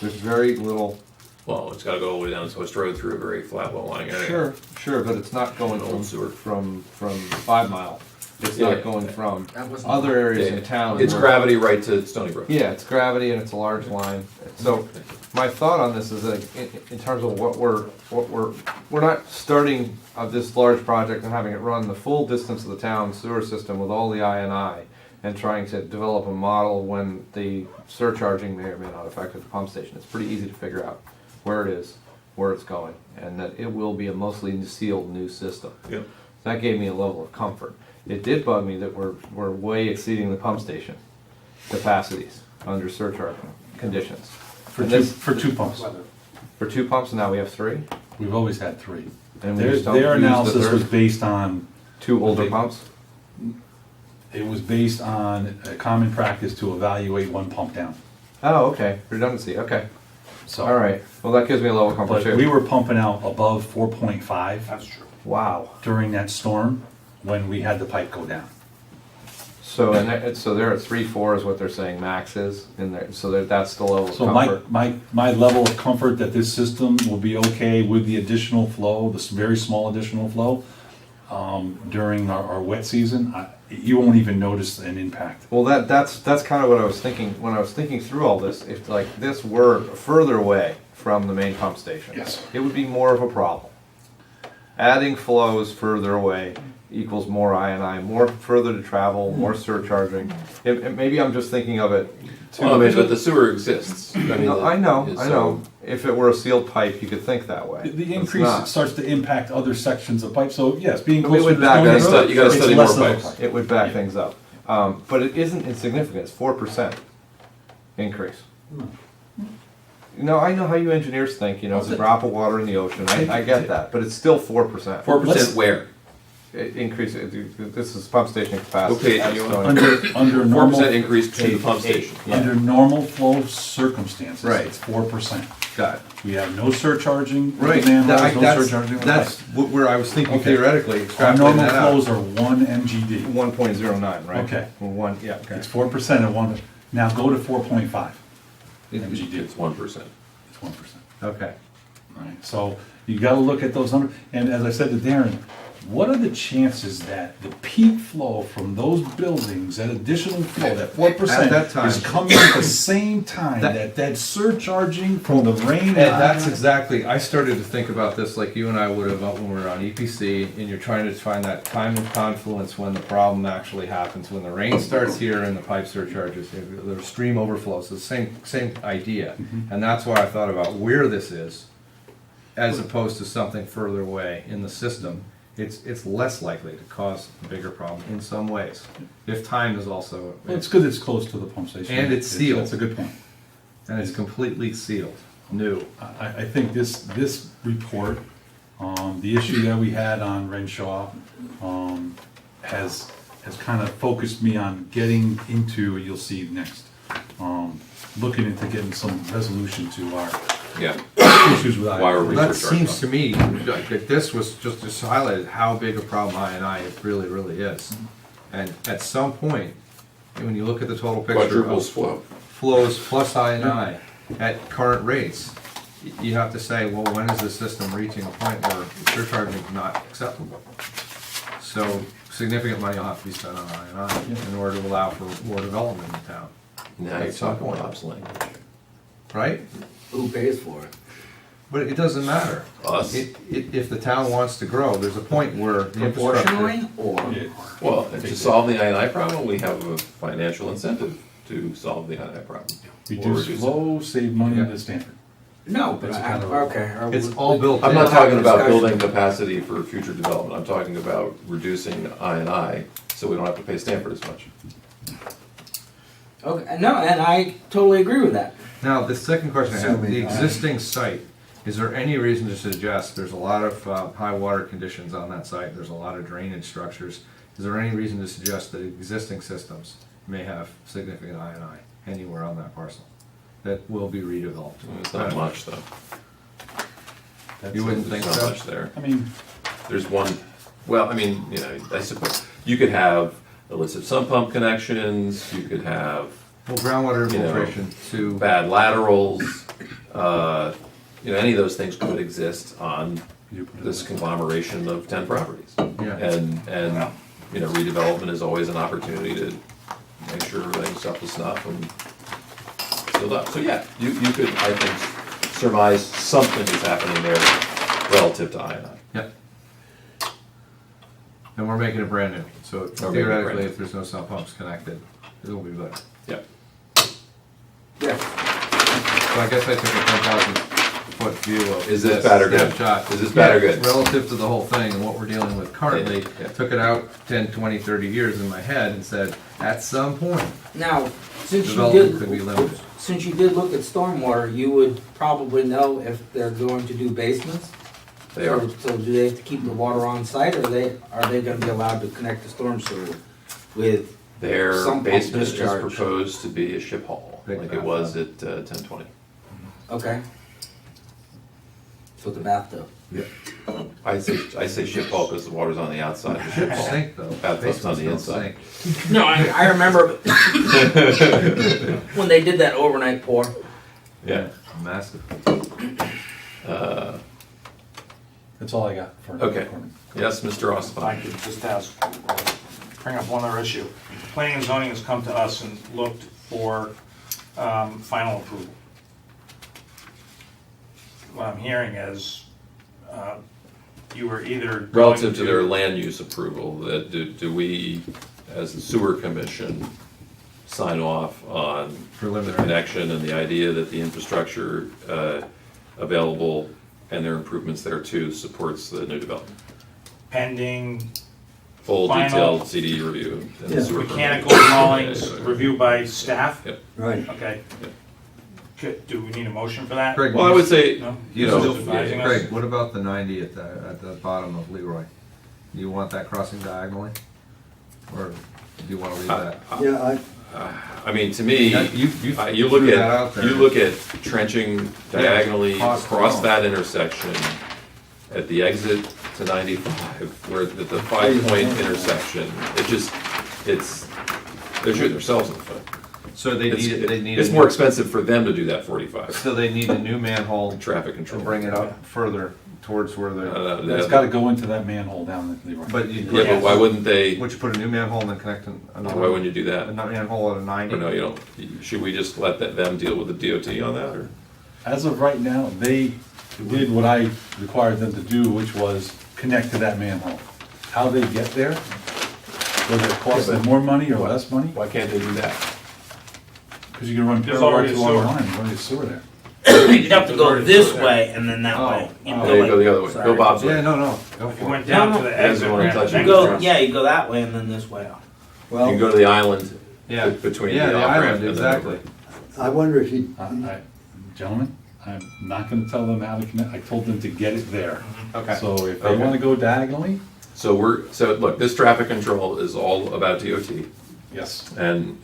There's very little. Well, it's gotta go all the way down Swiss Road through a very flat, low-lying area. Sure, but it's not going Old sewer. from 5 Mile. It's Yeah. not going from That wasn't- other areas Yeah. in town. It's where- gravity right to Stony Brook. Yeah, it's gravity and it's a large line. So my thought on this is that in terms of what we're not starting this large project and having it run the full distance of the town sewer system with all the I and trying to develop a model when the surcharging may or may not affect the pump station. It's pretty easy to figure out where it is, where it's going, and that it will be a mostly sealed new system. Yep. That gave me a level of comfort. It did bug me that we're way exceeding the pump station capacities under surcharging conditions. For And two, this- for 2 pumps. For 2 pumps, and now we have 3? We've always had 3. And we Their, just don't their use the analysis was third? based on, 2 older they- pumps? it was based on a common practice to evaluate 1 pump down. Oh, okay, redundancy, okay. So, All right, well, that gives me a level of comfort but we too. were pumping out above 4.5 That's true. Wow. during that storm when we had the pipe go down. So, so they're at 3.4 is what they're saying max is in there, so that's the level of So comfort. my level of comfort that this system will be okay with the additional flow, this very small additional flow, during our wet season, you won't even notice an impact. Well, that's kind of what I was thinking, when I was thinking through all this, if like this were further away from the main pump station. Yes. It would be more of a problem. Adding flows further away equals more I&I, more further to travel, more surcharging. Maybe I'm just thinking of it too. Well, I mean, but the sewer exists. No, I know. so- If it were a sealed pipe, you could think that way. The But it's increase not. starts to impact other sections of pipe, so yes, being But closer we to would back Stony that Brook, up. You gotta it's study less more of a pipes. pipe. It would back things up. But it isn't insignificant, it's 4% increase. No, I know how you engineers think, it's a drop of water in the ocean, I get that, but it's still 4%. 4% where? Increase, this is pump station capacity. Okay, That's you- going- Under normal. 4% increase to the pump station. Yeah. Under normal flow circumstances, Right. it's 4%. Got it. We have no surcharging. with Right, manholes, no surcharging with that's where I was thinking Okay. theoretically, Our extrapolating normal that out. flows are 1 MGD. 1.09, right? Okay. Well, one, yeah, okay. It's 4% of one, now go to 4.5 MGD. It's 1%. It's 1%. Okay. Right, so you gotta look at those numbers, and as I said to Darren, what are the chances that the peak flow from those buildings, that additional flow, that 4%, At that time- is coming at the same time That- that surcharging from the rain? And that's exactly, I started to think about this like you and I would have when we were on EPC, and you're trying to find that time of confluence when the problem actually happens, when the rain starts here and the pipe surcharges, the stream overflows, the same idea. And that's why I thought about where this is, as opposed to something further away in the system. It's less likely to cause a bigger problem in some ways, if time is also, Well, it's good it's close to the pump station. And it's sealed. That's a good point. and it's completely sealed, new. I think this report, the issue that we had on Renshaw, has kind of focused me on getting into, you'll see next, looking into getting some resolution to our Yeah. issues with Why are we That surcharged? seems to me, like, that this was just highlighted how big a problem I really, really is. And at some point, when you look at the total picture Quadruples of flow. flows plus I&I at current rates, you have to say, well, when is the system reaching a point where surcharging is not acceptable? So significant money will have to be spent on I&I in order to allow for more development in town, Now you're talking Bob's language. right? Who pays for it? But it doesn't matter. Us. If the town wants to grow, there's a point where the infrastructure. Proportionally, or? Well, to solve the I&I problem, we have a financial incentive to solve the I&I problem. Or reduce reduce it. flow, save money Yeah. to Stanford. No, but That's I, kind of- okay. It's all built I'm in. not talking about Discussion. building capacity for future development, I'm talking about reducing I&I, so we don't have to pay Stanford as much. Okay, no, and I totally agree with that. Now, the second question I have, Assuming- the existing site, is there any reason to suggest, there's a lot of high water conditions on that site, there's a lot of drainage structures. Is there any reason to suggest that existing systems may have significant I&I anywhere on that parcel that will be redeveloped? It's not much, though. You wouldn't think There's not so? much there. I mean, There's one, well, I mean, I suppose, you could have illicit sump pump connections, you could have Well, groundwater You know, infiltration to, bad laterals, any of those things could exist on you put it this like- conglomeration of 10 properties. yeah. And redevelopment is always an opportunity to make sure everything's up to snuff and filled up. So yeah, you could, I think, surmise something is happening there relative to I&I. Yep. And we're making it brand new, so We're making it brand theoretically, new. if there's no sump pumps connected, it'll be better. Yep. Yeah. So I guess I took a 10,000-foot view of. Is this bad or good? snapshot. Is this bad or good? Relative to the whole thing and what we're dealing with currently, Yeah. took it out 10, 20, 30 years in my head and said, at some point, Now, since you development could be did, limited. since you did look at stormwater, you would probably know if they're going to do basements? They are. So do they have to keep the water on site, or are they gonna be allowed to connect the storm sewer with? Their Some pump basement is discharge. proposed to be a ship hall, Big like it was bathtub. at 1020. Okay. So the bathtub. I say ship hall because the water's on the outside of the ship hall. Sink though. Bathtub's on the Basements don't inside. sink. No, I remember when they did that overnight pour. Yeah. Massive. That's all I got for. Okay. for- Yes, Mr. If I Osborne. could just ask, bring up one other issue. Planning and zoning has come to us and looked for final approval. What I'm hearing is you were either going Relative to their land use approval, that do we, as the sewer commission, sign off on the Preliminary. connection and the idea that the infrastructure available and their improvements there too supports the new development? pending full Final- detailed CD review. and Yeah. sewer permit. Mechanical drawings, review by staff? Yep. Right. Okay. Do we need a motion for that? Greg, Well, I would say, No? you Just know, advising us? Greg, what about the 90 at the bottom of Leroy? Do you want that crossing diagonally? Or do you want to leave that? Yeah, I mean, to me, You you look threw that out at, there. you look at trenching diagonally cost across alone. that intersection at the exit to 95, where at the 5-point intersection, it just, they're shooting themselves in the foot. So they need. It's more expensive for them to do that 45, So they need a new manhole traffic to control. bring it up further towards where the. It's gotta go into that manhole down the Leroy. But you. Yeah, but why wouldn't they, Would you put a new manhole and then connect another? why wouldn't you do that? A manhole at a 90? Or no, you don't, should we just let them deal with the DOT on that, or? As of right now, they did what I required them to do, which was connect to that manhole. How they get there, whether it costs them more money or less money, Why can't they do that? because you can run There's parallel already to a our sewer. line, there's already a sewer there. You'd have to go this way and then that Oh. way. You Oh, you go the other way, Sorry. go Bob's Yeah, way. no, go If you for went it. down No, to no. the Guys exit wanna ramp, touch then it. You go, cross. yeah, you go that way and then this way. You well, can go to the island, Yeah. between Yeah, the the off-ramp island, and then exactly. over. I wonder if he, Gentlemen, I'm not gonna tell them how to connect, I told them to get it there. Okay. So if they Okay. wanna go diagonally, So look, this traffic control is all about DOT, yes. and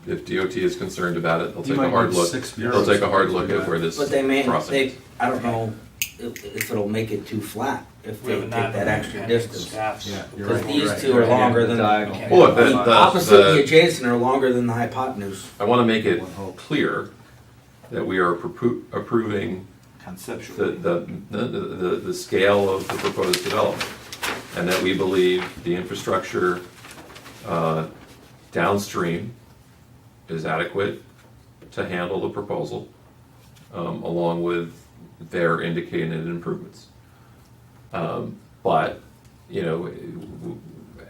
if DOT is concerned about it, they'll You take a might hard need look. 6 They'll bureaus take a hard to look do at that. where this But they may, crossing is. I don't know if it'll make it too flat if We they have take not that extra had distance. staffs. Yeah, you're Because right. these you're right, two you're are right. longer Yeah, than- diagonal. Well, look, The opposite, the the, adjacent are longer than the hypotenuse. I wanna make it clear that we are approving Conceptually. the scale of the proposed development, and that we believe the infrastructure downstream is adequate to handle the proposal, along with their indicated improvements. But, you know,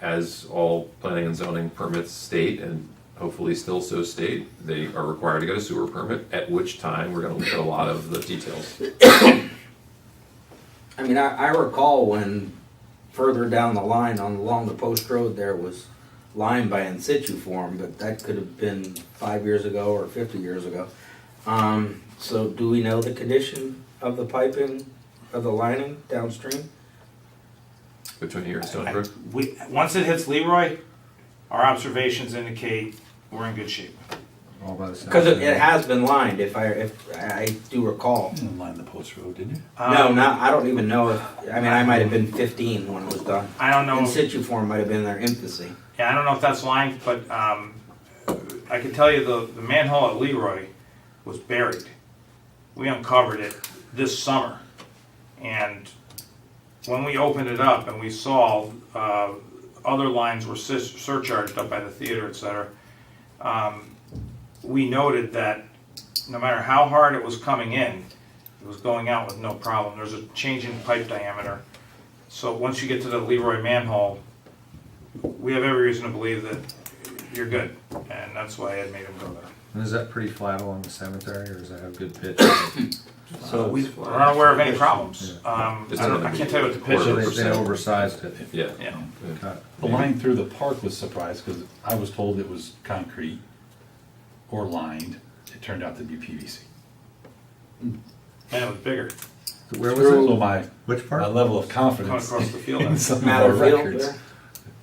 as all planning and zoning permits state, and hopefully still so state, they are required to get a sewer permit, at which time we're gonna look at a lot of the details. I mean, I recall when further down the line along the post road there was lined by in situ form, but that could have been 5 years ago or 50 years ago. So do we know the condition of the piping, of the lining downstream? Between here and Stony Brook. Once it hits Leroy, our observations indicate we're in good shape. All by the same Because it time. has been lined, if I do recall. You didn't line the post road, did you? No, not, I don't even know if, I mean, I might have been 15 when it was done. I don't know. In situ form might have been in their infancy. Yeah, I don't know if that's lined, but I can tell you the manhole at Leroy was buried. We uncovered it this summer. And when we opened it up and we saw other lines were surcharged up by the theater, et cetera, we noted that no matter how hard it was coming in, it was going out with no problem. There's a change in pipe diameter. So once you get to the Leroy manhole, we have every reason to believe that you're good, and that's why I made him go there. And is that pretty flat along the cemetery, or does that have good pitch? So We're not aware of any problems. I It's can't tell you what the pitch So is. they oversized it. Yeah. Yeah. Cut. The line through the park was surprised, because I was told it was concrete or lined. It turned out to be PVC. And it was bigger, Where So was it? my Which part? level of coming confidence across the field. in some of Matter our field records. there?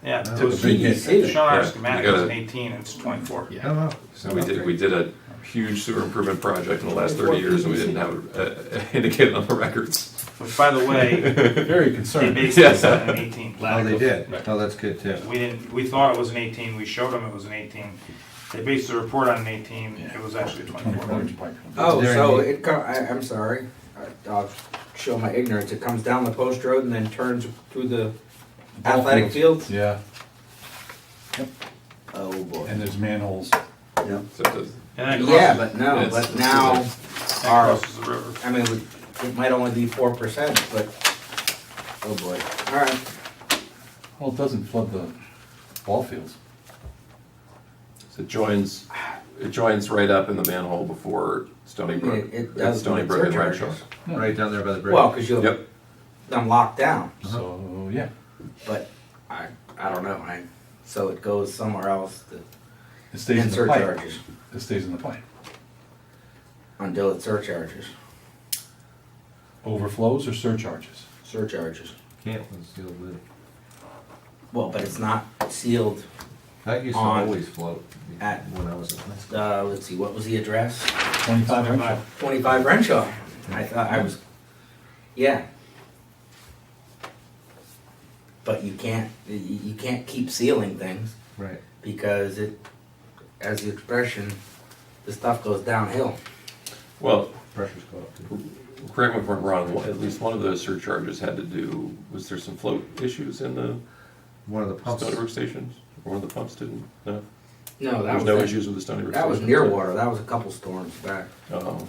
Yeah, it Took was a big hit. PVC. shown on our Yeah, schematic, you it was gotta- an 18, it's 24. I don't know. So we did a huge sewer improvement project in the last 30 years, and we didn't have it indicated on the records. Which, by the way, Very they concerned. based this on an 18. Oh, they did? Oh, that's good too. We thought it was an 18, we showed them it was an 18. They based the report on an 18, it was actually a 24. 24-inch pipe. Oh, There so indeed. I'm sorry, I'll show my ignorance. It comes down the post road and then turns through the Ball athletic fields? Yeah, Oh, boy. and there's manholes. yeah. So it does- And then Yeah, crosses, but no, It's- but it's- now, then our, crosses the river. I mean, it might only be 4%, but, oh boy. All right. Well, it doesn't flood the ball fields. So it joins right up in the manhole before Stony I mean, Brook. it does. Stony with Brook and surcharges. Renshaw. Right down there by the bridge. Well, because you'll, Yep. them locked down, So, yeah. but I I don't know, so it goes somewhere else It stays in and the pipe. surcharges, It stays in the pipe. until it surcharges, Overflows or surcharges? surcharges. Can't with a sealed lid. Well, but it's not sealed, That used to On- always float at- when I was at high school. let's see, what was the address? 25 Renshaw. 25 Renshaw. I thought I was, yeah. But you can't keep sealing things Right. because it, as the expression, the stuff goes downhill. Well, Pressures go up too. correct me if I'm wrong, at least one of those surcharges had to do, was there some float issues in the One of the pumps. Stony Brook stations? Or one of the pumps didn't, no? No, There that was was no it. issues with the Stony Brook That stations? was Nearwater. That was a couple storms back. Oh, okay.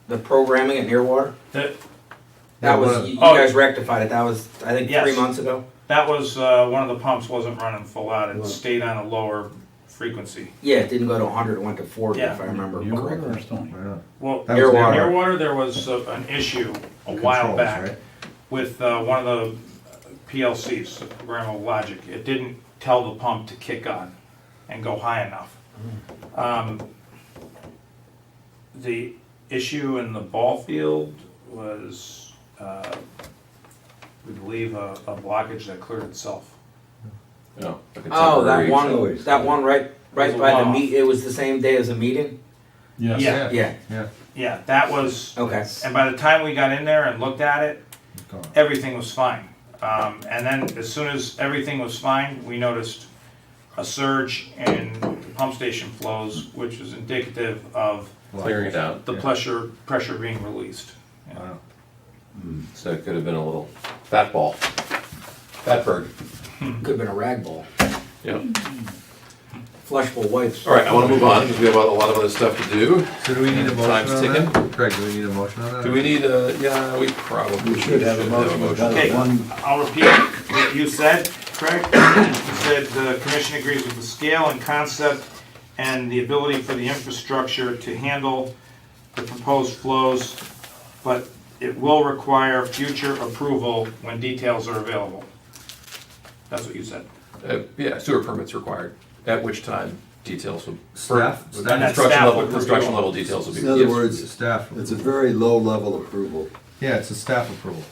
The programming at Nearwater. That, That Yeah, was one of- you Oh. guys rectified it. That was I think Yes. 3 months ago. that was, one of the pumps wasn't running full out, it Well- stayed on a lower frequency. Yeah, it didn't go to 100. It went to 40 Yeah. if I remember You were or correctly. Stony? Yeah. Well, That was Nearwater. Nearwater, there was an issue a while Controls, back right? with one of the PLCs, the programmable logic. It didn't tell the pump to kick on and go high enough. The issue in the ball field was, we believe, a blockage that cleared itself. No, like a Oh, that temporary- one. always- That one right It was a by the one-off. meet. It was the same day as a meeting. Yes. Yeah. Yeah. Yeah. Yeah, that was, Okay. and by the time we got in there and looked at it, It's gone. everything was fine. And then as soon as everything was fine, we noticed a surge in the pump station flows, which was indicative of Clearing it out. the pressure being released. Yeah. Wow. So it could have been a little fat ball. Fat bird. Could have been a rag ball. Yeah. Flushable wipes. All right, I want to move on because we have a lot of other stuff to do. So do we need a motion Time's on ticking. that? Craig, do we need a motion on that? Do we need a, yeah, we probably We should have a motion. Okay, One, I'll repeat what you said, Craig. You said the commission agrees with the scale and concept and the ability for the infrastructure to handle the proposed flows, but it will require future approval when details are available. That's what you said. Yeah, sewer permits required, at which time details will. Staff? And that Construction staff level, would construction review. level details will be. in other yes. words, Staff. it's a very low-level approval. Yeah, it's a staff approval.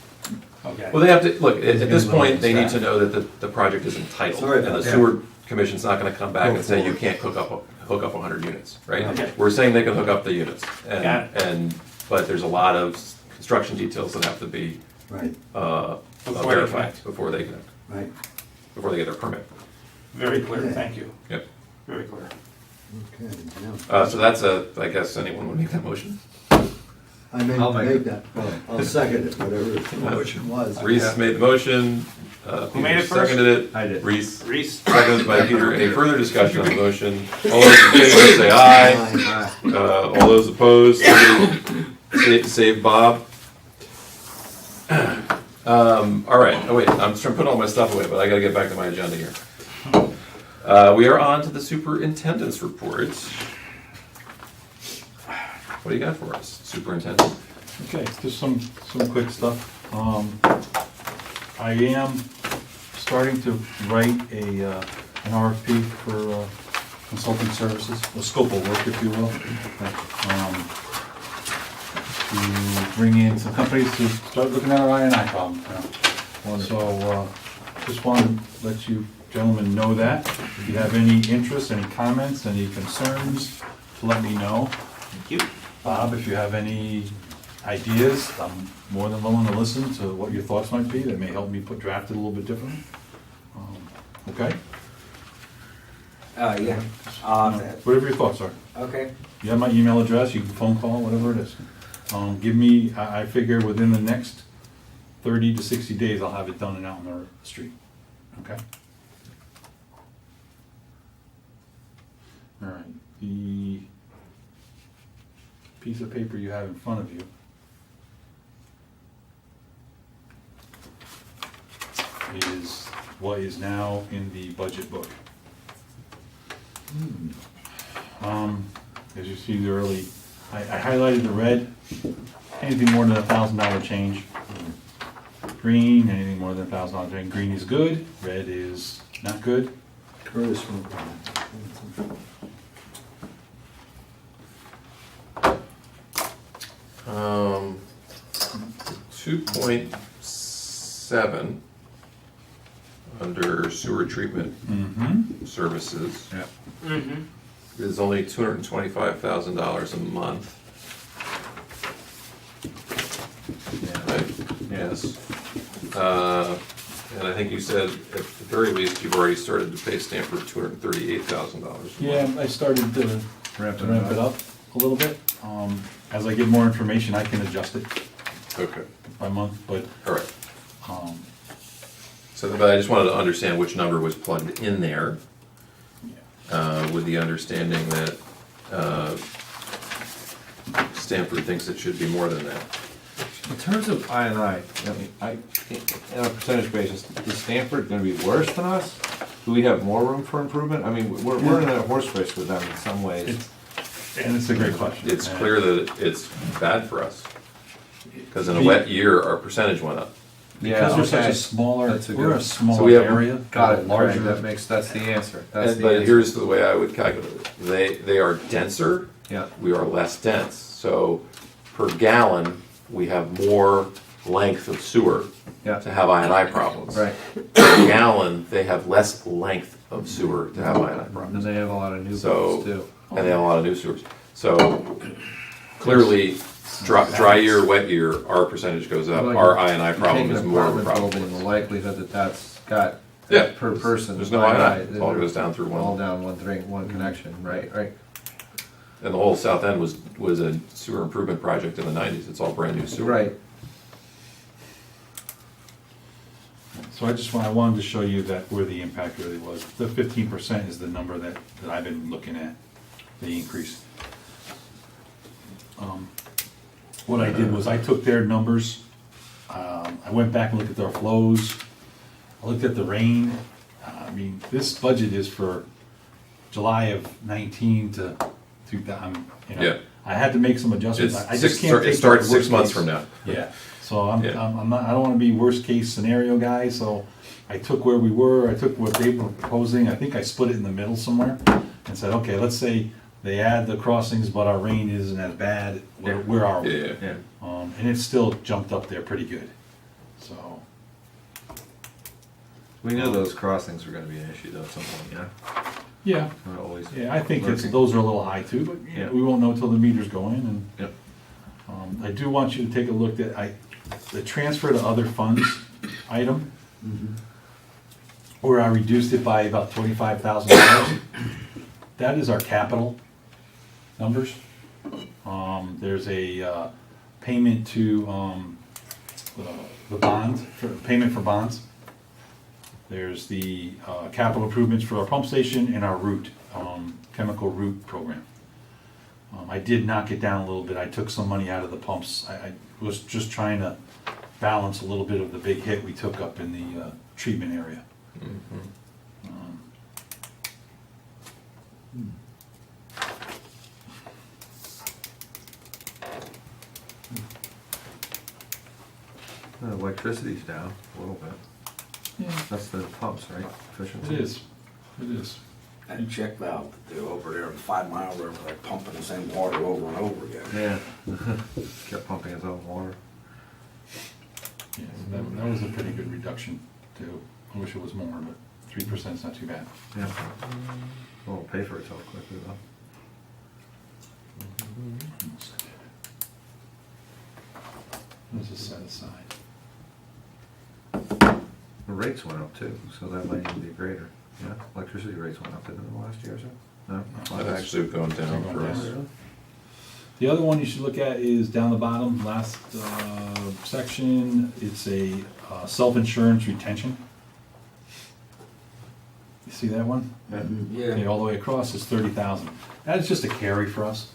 Okay. Well, they have to, look, at this gonna point, they need staff. to know that the project is entitled. Sorry And about the that. sewer commission's not gonna come back Go and say you forward. can't hook up 100 units, right? Okay. We're saying they can hook up the units. Got But there's a lot of construction details that have to be Right, Before they verified connect. before they right. get their permit. Very clear, thank you. Yep. Very clear. Okay, now, So that's I guess anyone would make that motion? I may I'll make make it. that, well, I'll second it, whatever the motion was. Reese made the motion. Who made Peter it first? Seconded it. I did. Reese, Reese? seconded by Peter. Any further discussion on the motion? All those in favor say aye. All those opposed, save Bob. All right, oh wait, I'm just trying to put all my stuff away, but I gotta get back to my agenda here. We are on to the superintendent's report. What do you got for us, superintendent? Okay, just some quick stuff. I am starting to write an RFP for consulting services, a scope of work, if you will. To bring in some companies to start looking at our I&I problem. So, just want to let you gentlemen know that. If you have any interest, any comments, any concerns, let me know. Thank you. Bob, if you have any ideas, I'm more than willing to listen to what your thoughts might be. That may help me draft it a little bit differently. Okay? Yeah. Whatever your thoughts are. Okay. You have my email address, you can phone call, whatever it is. Give me, I figure within the next 30 to 60 days, I'll have it done and out on the street. Okay? All right, the piece of paper you have in front of you is what is now in the budget book. As you see the early, I highlighted the red, anything more than $1,000 change. green, anything more than $1,000 drain, green is good, red is not good. Curtis wrote that. 2.7, under sewer treatment Mm-hmm. services, Yeah. is only $225,000 a month. Right? Yes. And I think you said at the very least, you've already started to pay Stanford $238,000. Yeah, I started to Ramp ramp it up a little bit. As I get more information, I can adjust it Okay, by month, but, all right. um, So, but I just wanted to understand which number was plugged in there, with the understanding that Stanford thinks it should be more than that. In terms of I, in a percentage basis, is Stanford gonna be worse than us? Do we have more room for improvement? I mean, we're in a horse race with them in some ways. and it's a great question. It's And- clear that it's bad for us, because in a wet year, our percentage went up. Because we're such okay. a smaller, That's a we're good- a smaller So we have- area. Got it, Larger. larger, that's the answer, that's And, the but answer. here's the way I would calculate it. They are denser, Yeah, we are less dense. So per gallon, we have more length of sewer yeah, to have I&I problems. right, Per gallon, they have less length of sewer to have I&I and problems. they have a lot of new So- builds too. And they have a lot of new sewers. So clearly, dry year, wet year, our percentage goes up. Well, Our I&I You problem take an is more of a apartment problem. building, the likelihood that that's got, Yeah. per person. There's no I&I. It all goes down through All one. down one drain, one connection, right, right. And the whole south end was a sewer improvement project in the 90s. It's all brand new sewer. Right, So I wanted to show you that where the impact really was. The 15% is the number that I've been looking at, the increase. What I did was I took their numbers, I went back and looked at their flows, I looked at the rain. I mean, this budget is for July of 19 to 2000, you know. Yeah. I had to make some adjustments. It's I just six, can't take it starts the 6 worst months case. from now. Yeah, so I'm Yeah. not, I don't wanna be worst case scenario guy, so I took where we were, I took what they were proposing, I think I split it in the middle somewhere, and said, okay, let's say they add the crossings, but our rain isn't as bad, where are we? Yeah. yeah. And it still jumped up there pretty good, so. We knew those crossings were gonna be an issue though at some point, yeah? Yeah, Not always. yeah, I think Lurking. those are a little high too, but Yeah. we won't know till the meters go in, and. Yep. I do want you to take a look at, the transfer to other funds item, where I reduced it by about $25,000. That is our capital numbers. There's a payment to the bond, payment for bonds. There's the capital improvements for our pump station and our root, chemical root program. I did knock it down a little bit. I took some money out of the pumps. I was just trying to balance a little bit of the big hit we took up in the treatment area. Electricity's down a little bit. Yeah, That's the pumps, right? Efficiency. it is. It is. That check valve, they're over there in 5 Mile River, they're pumping the same water over and over again. Yeah. Kept pumping its own water. Yeah, that was a pretty good reduction too. I wish it was more, but 3% is not too bad. Yeah. Well, it'll pay for itself quickly though. This is set aside. The rates went up too, so that might even be greater. Yeah, electricity rates went up, didn't they, the last year or so? No? That's actually going down for us. The other one you should look at is down the bottom, last section, it's a self-insurance retention. You see that one? Okay, Yeah, all the way across is 30,000. That's just a carry for us,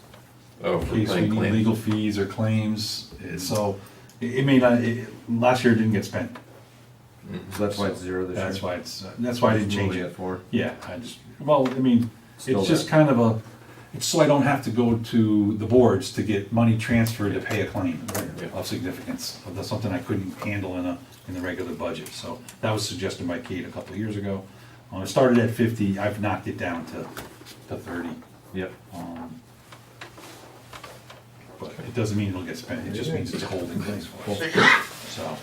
Oh, in for case we paying need claims. legal fees or claims, so it may not, last year it didn't get spent. So that's why it's zero this year? That's why I didn't change Moving it. forward. Yeah, I just, well, I mean, Still it's just there. kind of it's so I don't have to go to the boards to get money transferred to pay a claim of significance. That's something I couldn't handle in the regular budget, so that was suggested by Kate a couple of years ago. It started at 50, I've knocked it down to 30. Yep. But it doesn't mean it'll get spent, it just means it's a holding place for us. So,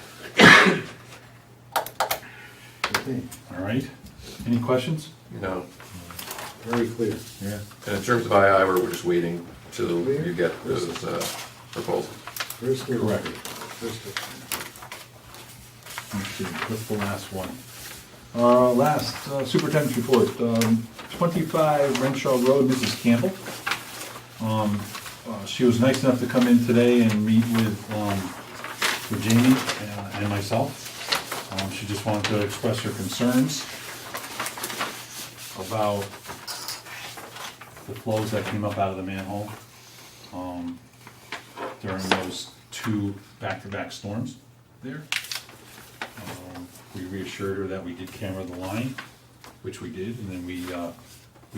Okay, all right, any questions? You know, very clear. Yeah. and in terms of II, we're just waiting till you get those proposals. Crystal Correct. clear. Crystal clear. Let's see, what's the last one? Last, superintendent's report, 25 Renshaw Road, Mrs. Campbell. She was nice enough to come in today and meet with Jamie and myself. She just wanted to express her concerns about the flows that came up out of the manhole during those 2 back-to-back storms there. We reassured her that we did camera the line, which we did, and then we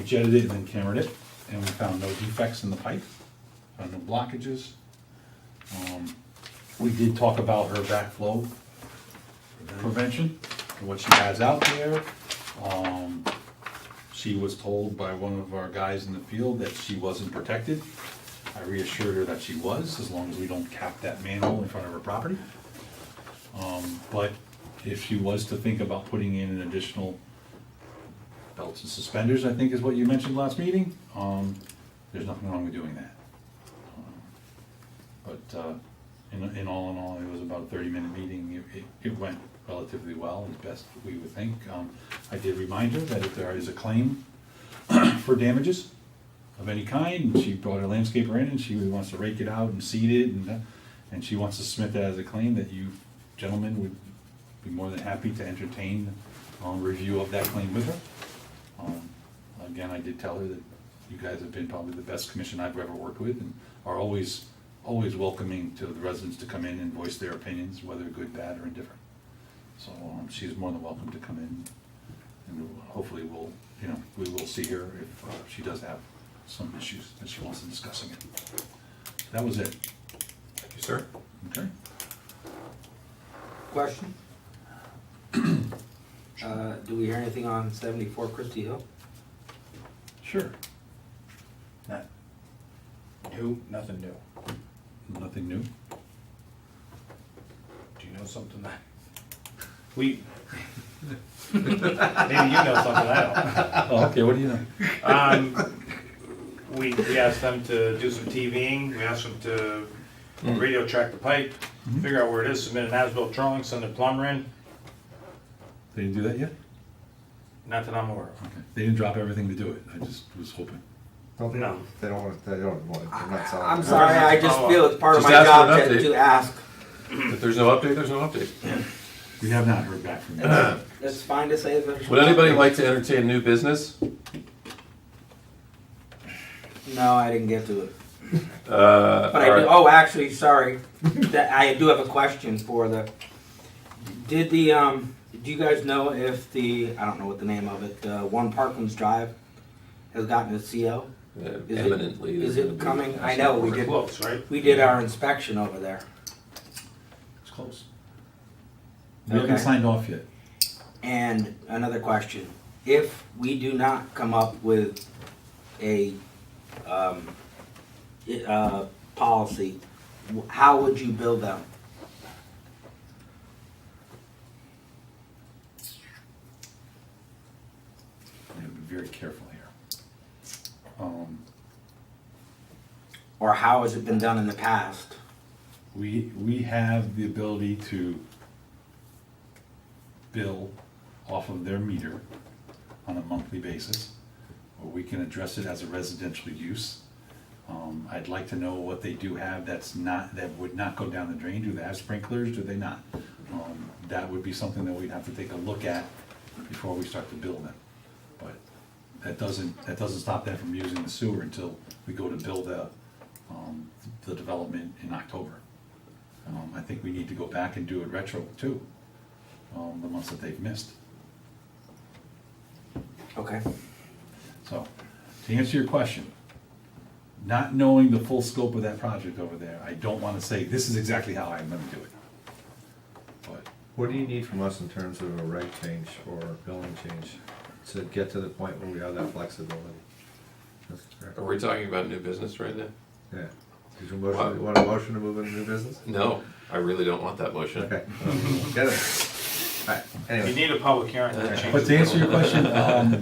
jetted it and then cambered it, and we found no defects in the pipe, found no blockages. We did talk about her backflow prevention, and what she has out there. She was told by one of our guys in the field that she wasn't protected. I reassured her that she was, as long as we don't cap that manhole in front of her property. But if she was to think about putting in an additional belts and suspenders, I think is what you mentioned last meeting, there's nothing wrong with doing that. But in all, it was about a 30-minute meeting. It went relatively well, as best we would think. I did remind her that if there is a claim for damages of any kind, she brought her landscaper in and she wants to rake it out and seed it, and she wants to submit that as a claim, that you gentlemen would be more than happy to entertain review of that claim with her. Again, I did tell her that you guys have been probably the best commission I've ever worked with, and are always welcoming to the residents to come in and voice their opinions, whether good, bad, or indifferent. So she's more than welcome to come in, and hopefully we will see her if she does have some issues that she wants to discuss again. That was it. Thank you, sir. Okay. Question? Do we hear anything on 74 Christie Hill? Sure. Nothing new. Nothing new. Do you know something that? Maybe you know something I Oh, okay, what do you know? don't. We asked them to do some TVing, we asked them to radio track the pipe, figure out where it is, submit an as-built drawing, send a plumber in, They didn't do that yet? not that I'm aware of. Okay. They didn't drop everything to do it. I just was hoping. No. They don't want it, they're not selling it. I'm sorry, I just feel it's part of Just my ask for job an to update. ask. If there's no update, there's no update. We have not heard back from them. It's fine to say that. Would anybody like to entertain new business? No, I didn't get to it. But All I do, right. oh, actually, sorry, that, I do have a question for do you guys know if I don't know what the name of it, 1 Parklands Drive has gotten a CO? Is Eminently. Is it coming? I know, we We're did, close, right? we did our inspection over there. It's close. We haven't Okay. signed off yet. And another question, if we do not come up with a policy, how would you build them? We have to be very careful here. Or how has it been done in the past? We have the ability to bill off of their meter on a monthly basis, or we can address it as a residential use. I'd like to know what they do have that would not go down the drain. Do they have sprinklers? Do they not? That would be something that we'd have to take a look at before we start to build them. But that doesn't stop them from using the sewer until we go to build the development in October. I think we need to go back and do it retro too, the months that they've missed. Okay. So, to answer your question, not knowing the full scope of that project over there, I don't wanna say, this is exactly how I'm gonna do it. But What do you need from us in terms of a rate change or billing change to get to the point where we have that flexibility? That's fair. Are we talking about new business right now? Yeah. Did you want a motion to move into new business? No, I really don't want that motion. Okay. Get it. Alright, You anyway. need a public hearing to change. to answer your question,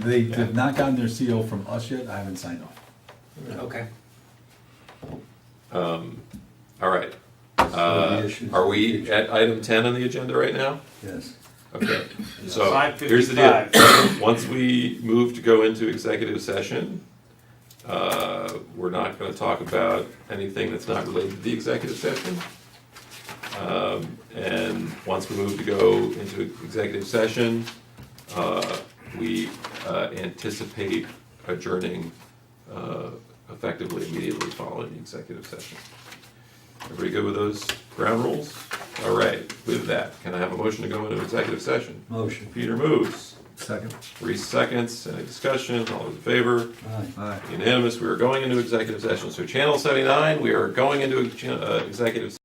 they have not gotten their CO from us yet, I haven't signed off. Okay. All right. the issues- Are we at item 10 on the agenda right now? Yes. Okay, so Slide here's the deal. Once we move to go into executive session, we're not gonna talk about anything that's not related to the executive session. And once we move to go into executive session, we anticipate adjourning effectively immediately following the executive session. Everybody good with those ground rules? All right, with that, can I have a motion to go into executive session? Motion. Peter moves. Second. 3 seconds, any discussion, all those in favor? Aye. Alright. Unanimous, we are going into executive session. So channel 79, we are going into executive session.